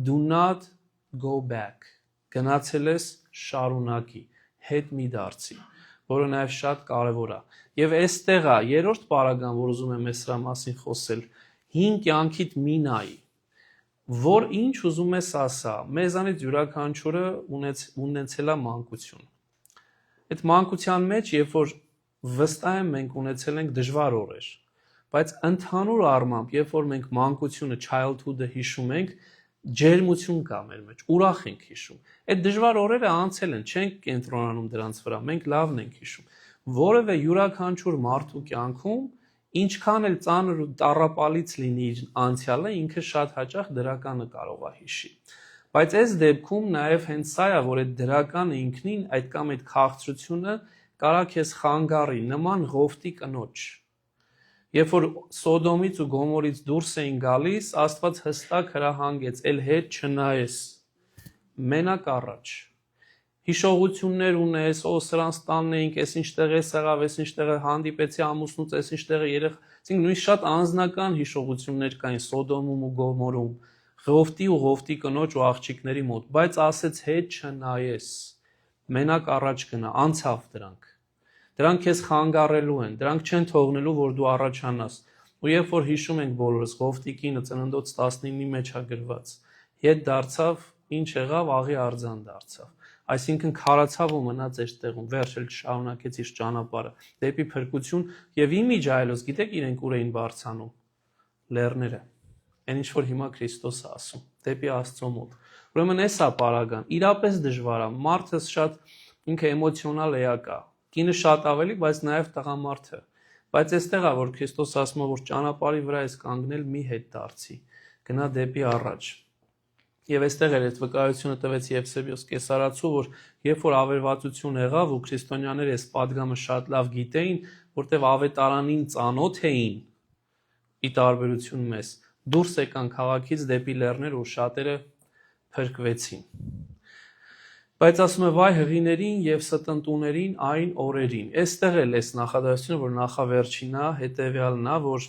do not go back, գնացել ես շարունակի, հետ մի դարձի, որը նաև շատ կարևոր է։ Եվ այստեղ է երրորդ պարագան, որ ուզում եմ ես սրա մասին խոսել, հին կյանքիդ մի նայի, որ ինչ ուզում ես ասա, մեզանից յուրաքանչյուրը ունեցել է մանկություն։ Այդ մանկության մեջ, երբ որ վստահ եմ մենք ունեցել ենք դժվար օրեր, բայց ընդհանուր առմամբ, երբ որ մենք մանկությունը, childhood-ը հիշում ենք, ջերմություն կա մեր մեջ, ուրախ ենք հիշում։ Այդ դժվար օրերը անցել են, չենք կենտրոնանում դրանց վրա, մենք լավն ենք հիշում։ Որևէ յուրաքանչյուր մարդու կյանքում, ինչքան էլ ծանր ու տառապալից լինի իր անցյալը, ինքը շատ հաճախ դրականը կարող է հիշի։ Բայց այս դեպքում նաև հենց սա է, որ այդ դրականը ինքնին, այդ կամ այդ քաղցրությունը կարա քեզ խանգարի, նման Ղովտի կնոջ։ Երբ որ Սոդոմից ու Գոմորից դուրս էին գալիս, Աստված հստակ հրահանգեց, «Էլ հետ չնայես, մենակ առաջ»։ Հիշողություններ ունես, սրանց տանն էինք, այս ինչտեղ է եղավ, այս ինչտեղ հանդիպեցի ամուսնուց, այս ինչտեղ այսինքն նույնիսկ շատ անձնական հիշողություններ կային Սոդոմում ու Գոմորում, Ղովտի ու Ղովտի կնոջ ու աղջիկների մոտ, բայց ասեց հետ չնայես, մենակ առաջ գնա, անցավ դրանք։ Դրանք քեզ խանգարելու են, դրանք չեն թողնելու, որ դու առաջանաս։ Ու երբ որ հիշում ենք բոլորս, Ղովտի կինը Ծննդոց 19-ի մեջ է գրված, ետ դարձավ, ինչ եղավ, աղի արձան դարձավ։ Այսինքն քարացավ ու մնաց այս տեղում, վերջ էլ շարունակեց իր ճանապարհը դեպի փրկություն եւ իմիջ այլոց, գիտեք իրենք ուր էին բարձանում, լեռները, այն ինչ որ հիմա Քրիստոսը ասում, դեպի Աստծո մոտ։ Ուրեմն էս է պարագան, իրապես դժվար է, մարդը շատ ինքը էմոցիոնալ էակ է, կինը շատ ավելի, բայց նաեւ տղամարդը, բայց այստեղ է որ Քրիստոս ասում է, որ ճանապարհի վրա ես կանգնել, մի հետ դարձի, գնա դեպի առաջ։ Եվ այստեղ էր այդ վկայությունը տվեց Եվսեբիոս Կեսարացու, որ երբ որ ավերվածություն եղավ ու քրիստոնյաները այս падգամը շատ լավ գիտեին, որտեղ ավետարանին ծանոթ էին, ի տարբերություն մեզ, դուրս եկան քաղաքից դեպի լեռներ ու շատերը փրկվեցին։ Բայց ասում է վայ հղիներին եւ ստնտուներին այն օրերին։ Այստեղ էլ էս նախադասությունը, որ նախավերջին է, հետեւյալն է, որ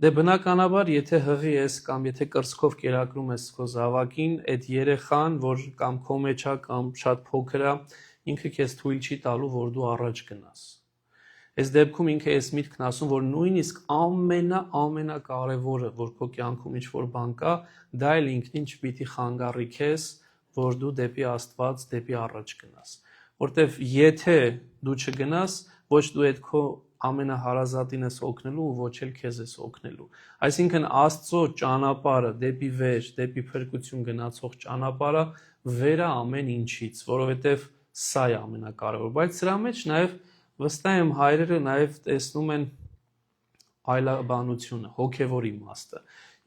դե բնականաբար, եթե հղի ես կամ եթե կրծքով կերակրում ես քո զավակին, այդ երեխան, որ կամ քո մեջ է կամ շատ փոքր է, ինքը քեզ թույլ չի տալու, որ դու առաջ գնաս։ Այս դեպքում ինքը այս միտքն ասում, որ նույնիսկ ամենակարևորը, որ քո կյանքում ինչ-որ բան կա, դա էլ ինքնին չպիտի խանգարի քեզ, որ դու դեպի Աստված, դեպի առաջ գնաս։ Որտեվ եթե դու չգնաս, ոչ դու այդ քո ամենահարազատին ես օգնելու ու ոչ էլ քեզ ես օգնելու։ Այսինքն Աստծո ճանապարհը դեպի վեր, դեպի փրկություն գնացող ճանապարհը վեր է ամեն ինչից, որովհետև սա է ամենակարևորը։ Բայց սրա մեջ նաև վստահ եմ հայրերը նաև տեսնում են այլաբանությունը, հոգևոր իմաստը։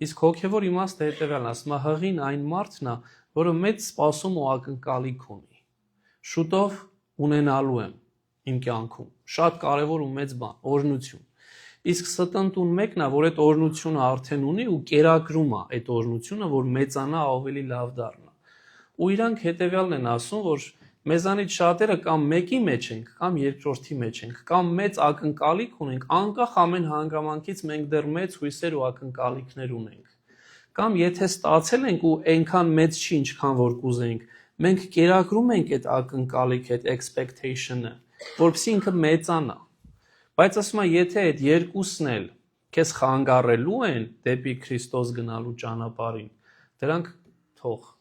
Իսկ հոգևոր իմաստը հետևյալն է, ասում է հղին այն մարդն է, որը մեծ սպասում ու ակնկալիք ունի։ Շուտով ունենալու եմ իմ կյանքում, շատ կարևոր ու մեծ բան, օրհնություն։ Իսկ ստնտուն մեկն է, որ այդ օրհնությունը արդեն ունի ու կերակրում է այդ օրհնությունը, որ մեծանա, ավելի լավ դառնա։ Ու իրանք հետևյալն են ասում, որ մեզանից շատերը կամ մեկի մեջ ենք, կամ երկրորդի մեջ ենք, կամ մեծ ակնկալիք ունենք, անկախ ամեն հանգամանքից մենք դեռ մեծ հույսեր ու ակնկալիքներ ունենք։ Կամ եթե ստացել ենք ու այնքան մեծ չի, ինչքան որ կուզենք, մենք կերակրում ենք այդ ակնկալիք, այդ expectation-ը, որպեսզի ինքը մեծանա։ Բայց ասում եմ, եթե այդ երկուսն էլ քեզ խանգարելու են դեպի Քրիստոս գնալու ճանապարհին, դրանք թող։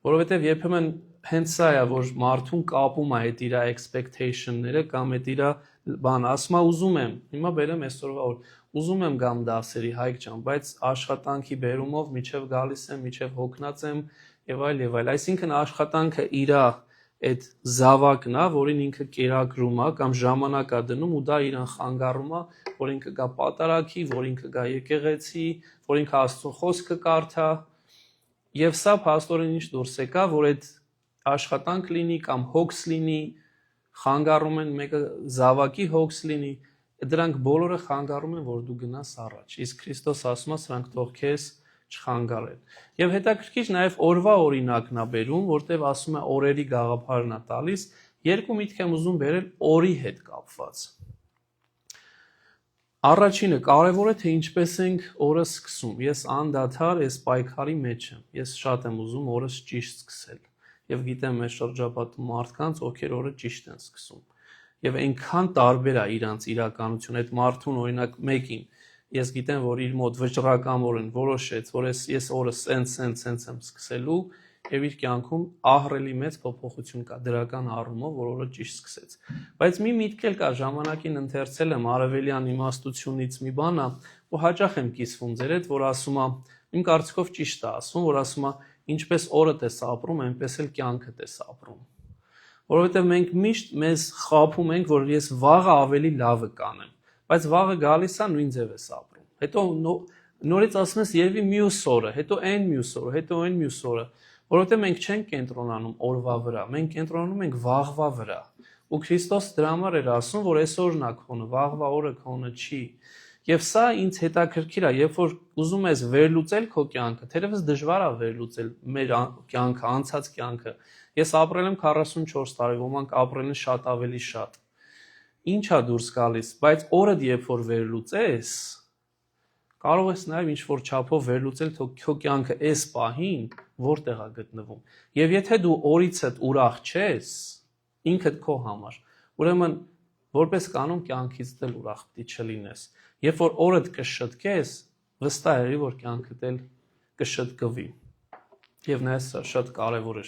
Որովհետև երբեմն հենց սա է, որ մարդուն կապում է այդ իր expectation-ները կամ այդ իր բան, ասում է ուզում եմ, հիմա բերեմ այսօրվա օր, ուզում եմ գամ դասերի Հայկ ջան, բայց աշխատանքի բերումով միջև գալիս եմ, միջև հոգնած եմ եւ այլ եւ այլ։ Այսինքն աշխատանքը իր այդ զավակն է, որին ինքը կերակրում է կամ ժամանակ է դնում ու դա իրան խանգարում է, որ ինքը գա պատարագի, որ ինքը գա եկեղեցի, որ ինքը Աստծո խոսքը կարդա։ Եվ սա փաստորեն ինչ դուրս եկա, որ այդ աշխատանք լինի կամ հոգս լինի, խանգարում են մեկը զավակի հոգս լինի, դրանք բոլորը խանգարում են, որ դու գնաս առաջ։ Իսկ Քրիստոս ասում է, սրանք թող քեզ չխանգարեն։ Եվ հետաքրքիր նաև օրվա օրինակն է բերում, որտեղ ասում է օրերի գաղափարն է տալիս, երկու միտք եմ ուզում բերել օրի հետ կապված։ Առաջինը կարևոր է թե ինչպես ենք օրը սկսում։ Ես անդադար այս պայքարի մեջ եմ։ Ես շատ եմ ուզում օրս ճիշտ սկսել։ Եվ գիտեմ մեր շրջապատում մարդկանց, ովքեր օրը ճիշտ են սկսում։ Եվ այնքան տարբեր է իրանց իրականություն, այդ մարդուն օրինակ մեկին ես գիտեմ, որ իր մոտ վճռակամորեն որոշեց, որ ես օրը սենց եմ սկսելու, եւ իր կյանքում ահռելի մեծ փոփոխություն կա դրական առումով, որ օրը ճիշտ սկսեց։ Բայց մի միտք էլ կա, ժամանակին ընթերցել եմ արևելյան իմաստությունից մի բան է, ու հաճախ եմ կիսվում ձեր հետ, որ ասում է, իմ կարծիքով ճիշտ է ասում, որ ասում է, ինչպես օրդ ես ապրում, այնպես էլ կյանքդ ես ապրում։ Որովհետեւ մենք միշտ մեզ խաբում ենք, որ ես վաղը ավելի լավը կանեմ, բայց վաղը գալիս է նույն ձև ես ապրում։ Հետո նորից ասում ես երևի մյուս օրը, հետո այն մյուս օրը, հետո այն մյուս օրը, որովհետև մենք չենք կենտրոնանում օրվա վրա, մենք կենտրոնանում ենք վաղվա վրա։ Ու Քրիստոս դրա համար էր ասում, որ այսօրն է քոնը, վաղվա օրը քոնը չի։ Եվ սա ինձ հետաքրքիր է, երբ որ ուզում ես վերլուծել քո կյանքը, թերևս դժվար է վերլուծել մեր կյանքը, անցած կյանքը։ Ես ապրել եմ 44 տարի, ոմանք ապրել են շատ ավելի շատ։ Ինչ է դուրս գալիս, բայց օրդ երբ որ վերլուծես, կարող ես նաև ինչ-որ չափով վերլուծել քո կյանքը այս պահին որտեղ է գտնվում։ Եվ եթե դու օրիցդ ուրախ չես, ինքդ քո համար, ուրեմն որպես կանոն կյանքից դել ուրախ պիտի չլինես։ Երբ որ օրդ կշտկես, վստահ եղի, որ կյանքդ էլ կշտկվի։ Եվ նա սա շատ կարևոր է։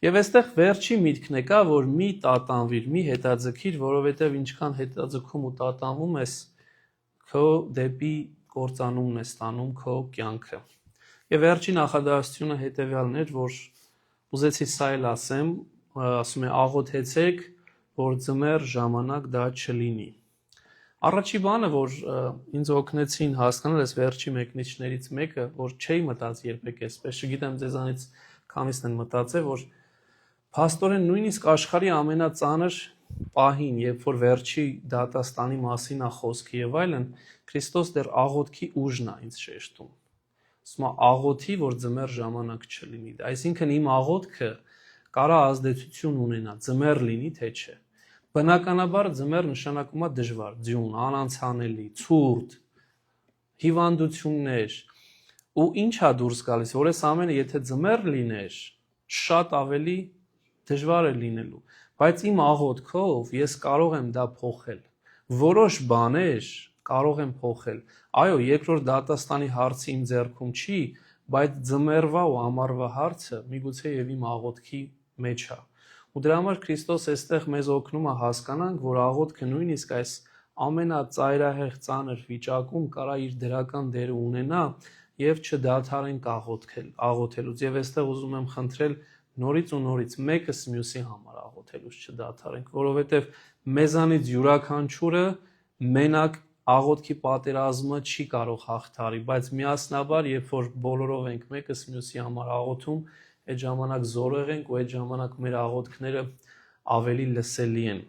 Եվ այստեղ վերջի միտքն է կա, որ մի տատանվիր, մի հետաձգիր, որովհետև ինչքան հետաձգում ու տատանվում ես, քո դեպի կործանումն է ստանում քո կյանքը։ Եվ վերջի նախադասությունը հետևյալն էր, որ ուզեցի սա էլ ասեմ, ասում է աղոթեցեք, որ ձմեռ ժամանակ դա չլինի։ Առաջի բանը, որ ինձ օգնեցին հասկանալ այս վերջի մեկնիչներից մեկը, որ չէի մտածի երբեք այսպես, չգիտեմ ձեզանից քանիսն են մտածել, որ փաստորեն նույնիսկ աշխարհի ամենածանր պահին, երբ որ վերջի դատաստանի մասին է խոսքը եւ այլն, Քրիստոս դեռ աղոթքի ուժն է ինձ շեշտում։ Ասում է աղոթի, որ ձմեռ ժամանակ չլինի։ Այսինքն իմ աղոթքը կարա ազդեցություն ունենա, ձմեռ լինի, թե չէ։ Բնականաբար ձմեռ նշանակում է դժվար, ձյուն, անանցանելի, ցուրտ, հիվանդություններ։ Ու ինչ է դուրս գալիս, որ այս ամենը եթե ձմեռ լիներ, շատ ավելի դժվար է լինելու, բայց իմ աղոթքով ես կարող եմ դա փոխել։ Որոշ բաներ կարող եմ փոխել։ Այո, երկրորդ դատաստանի հարցը իմ ձեռքում չի, բայց ձմեռվա ու ամառվա հարցը միգուցե եւ իմ աղոթքի մեջ է։ Ու դրա համար Քրիստոս այստեղ մեզ օգնում է հասկանանք, որ աղոթքը նույնիսկ այս ամենածայրահեղ ծանր վիճակում կարա իր դրական դերը ունենա եւ չդադարենք աղոթելուց։ Եվ այստեղ ուզում եմ խնդրել նորից ու նորից մեկս մյուսի համար աղոթելուց չդադարենք, որովհետեւ մեզանից յուրաքանչյուրը մենակ աղոթքի պատերազմը չի կարող հաղթարի, բայց միասնաբար, երբ որ բոլորով ենք մեկս մյուսի համար աղոթում, այդ ժամանակ զորեղ ենք ու այդ ժամանակ մեր աղոթքները ավելի լսելի են։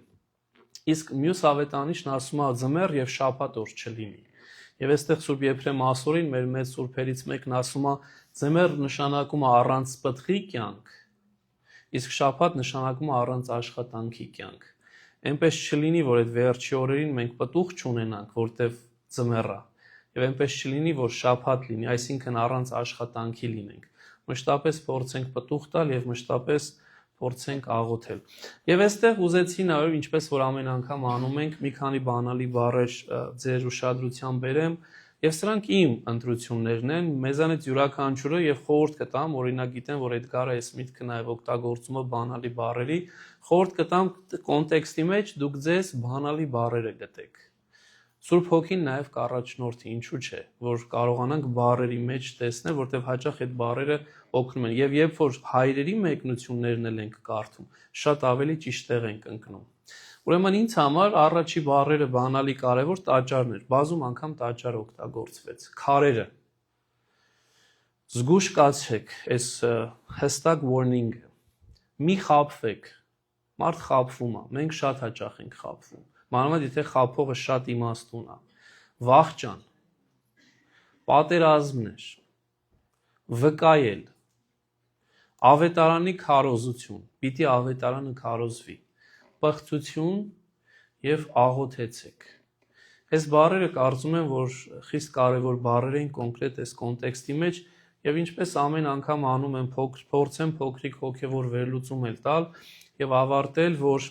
Իսկ մյուս ավետանիշն ասում է ձմեռ եւ շաբաթ օր չլինի։ Եվ այստեղ Սուրբ Եփրեմ Ասորին մեր մեծ սուրբերից մեկն ասում է ձմեռ նշանակում է առանց պտղի կյանք, իսկ շաբաթ նշանակում է առանց աշխատանքի կյանք։ Այնպես չլինի, որ այդ վերջի օրերին մենք պտուղ չունենանք, որտեվ ձմեռ է, եւ այնպես չլինի, որ շաբաթ լինի, այսինքն առանց աշխատանքի լինենք։ Մշտապես փորձենք պտուղ տալ եւ մշտապես փորձենք աղոթել։ Եվ այստեղ ուզեցի նաեւ, ինչպես որ ամեն անգամ անում ենք, մի քանի բանալի բառեր ձեր ուշադրության բերեմ, եւ սրանք իմ ընտրություններն են, մեզանից յուրաքանչյուրը եւ խորհուրդ կտամ, օրինակ գիտեմ, որ Էդգարը այս միտքը նաեւ օգտագործում է բանալի բառերի, խորհուրդ կտամ կոնտեքստի մեջ դուք ձեզ բանալի բառերը գտեք։ Սուրբ Հոգին նաև կառաջնորդի, ինչու՞ չէ, որ կարողանանք բառերի մեջ տեսնել, որտեղ հաճախ այդ բառերը օգնում են։ Եվ երբ որ հայրերի մեկնություններն էլ ենք կարդում, շատ ավելի ճիշտ տեղ ենք ընկնում։ Ուրեմն ինձ համար առաջի բառերը բանալի կարևոր տաճարն էր, բազում անգամ տաճար օգտագործվեց։ Քարերը։ Զգուշ կացեք, այս հստակ warning-ը։ Մի խաբվեք։ Մարդ խաբվում է, մենք շատ հաճախ ենք խաբվում։ Մանավանդ եթե խաբողը շատ իմաստուն է, վախճան, պատերազմներ, վկայել, ավետարանի քարոզություն, պիտի ավետարանը քարոզվի, պղծություն եւ աղոթեցեք։ Այս բառերը կարծում եմ, որ խիստ կարևոր բառեր են կոնկրետ այս կոնտեքստի մեջ եւ ինչպես ամեն անգամ անում եմ փորձեմ փոքրիկ հոգեվոր վերլուծում էլ տալ եւ ավարտել, որ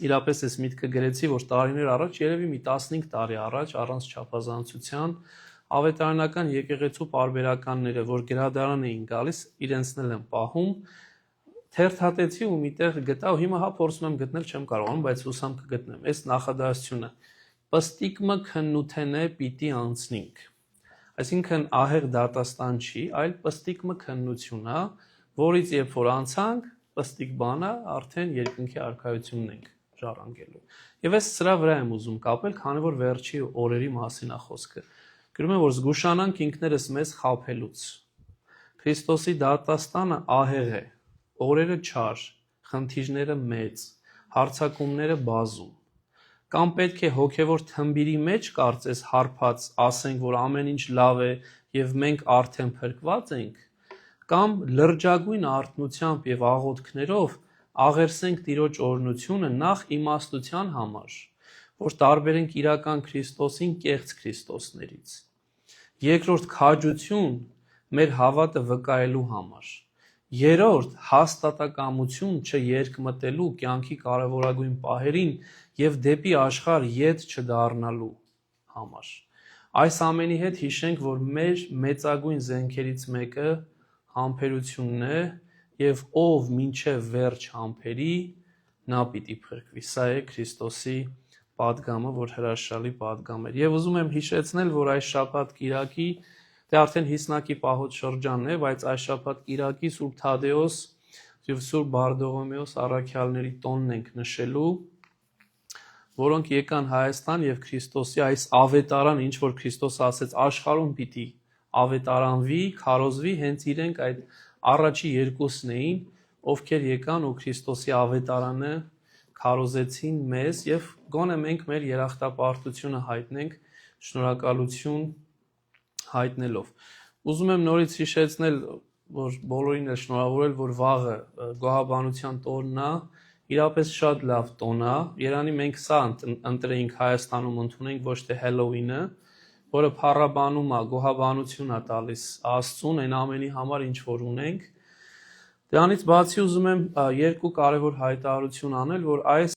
իրապես այս միտքը գրեցի, որ տարիներ առաջ, երևի մի 15 տարի առաջ, առանց չափազանցության, ավետարանական եկեղեցու պարբերականները, որ գրադարան էին գալիս, իրենցնել են պահում, թերթատեցի ու միտեղ գտա ու հիմա հա փորձում եմ գտնել, չեմ կարողանում, բայց հուսամ կգտնեմ։ Այս նախադասությունը պստիկմը քննութենե պիտի անցնինք։ Այսինքն ահեղ դատաստան չի, այլ պստիկմը քննություն է, որից երբ որ անցանք, պստիկ բանը արդեն երկնքի արքայությունն ենք ժառանգելու։ Եվ այս սրա վրա եմ ուզում կապել, քանի որ վերջի օրերի մասին է խոսքը։ Գրում եմ, որ զգուշանանք ինքներս մեզ խաբելուց։ Քրիստոսի դատաստանը ահեղ է, օրերը չար, խնդիրները մեծ, հարցակումները բազում։ Կամ պետք է հոգևոր թմբիրի մեջ կարծես հարբած ասենք, որ ամեն ինչ լավ է եւ մենք արդեն փրկված ենք, կամ լրջագույն արթնությամբ եւ աղոթքներով աղերսենք Տիրոջ օրհնությունը նախ իմաստության համար, որ տարբերենք իրական Քրիստոսին կեղծ Քրիստոսներից։ Երկրորդ քաջություն մեր հավատը վկայելու համար։ Երրորդ հաստատակամություն չերկմտելու կյանքի կարևորագույն պահերին եւ դեպի աշխարհ ետ չդառնալու համար։ Այս ամենի հետ հիշենք, որ մեր մեծագույն զենքերից մեկը համբերությունն է եւ ով մինչեւ վերջ համբերի, նա պիտի փրկվի։ Սա է Քրիստոսի պատգամը, որ հրաշալի պատգամ էր։ Եվ ուզում եմ հիշեցնել, որ այս շաբաթ կիրակի դե արդեն 50-ակի պահոց շրջանն է, բայց այս շաբաթ կիրակի Սուրբ Թադեոս եւ Սուրբ Բարդողոմեոս առաքյալների տոնն ենք նշելու, որոնք եկան Հայաստան եւ Քրիստոսի այս ավետարան, ինչ որ Քրիստոս ասեց, աշխարհում պիտի ավետարանվի, քարոզվի, հենց իրենք այդ առաջի երկուսն էին, ովքեր եկան ու Քրիստոսի ավետարանը քարոզեցին մեզ եւ գոնե մենք մեր երախտապարտությունը հայտնենք շնորհակալություն հայտնելով։ Ուզում եմ նորից հիշեցնել, որ բոլորին էլ շնորհավորել, որ վաղը գոհաբանության տոնն է, իրապես շատ լավ տոն է։ Երանի մենք սա ընտրեինք Հայաստանում ընդունենք, ոչ թե Հելլոուինը, որը փառաբանում է, գոհաբանություն է տալիս Աստծուն այն ամենի համար, ինչ որ ունենք։ Դրանից բացի ուզում եմ երկու կարևոր հայտարարություն անել, որ այս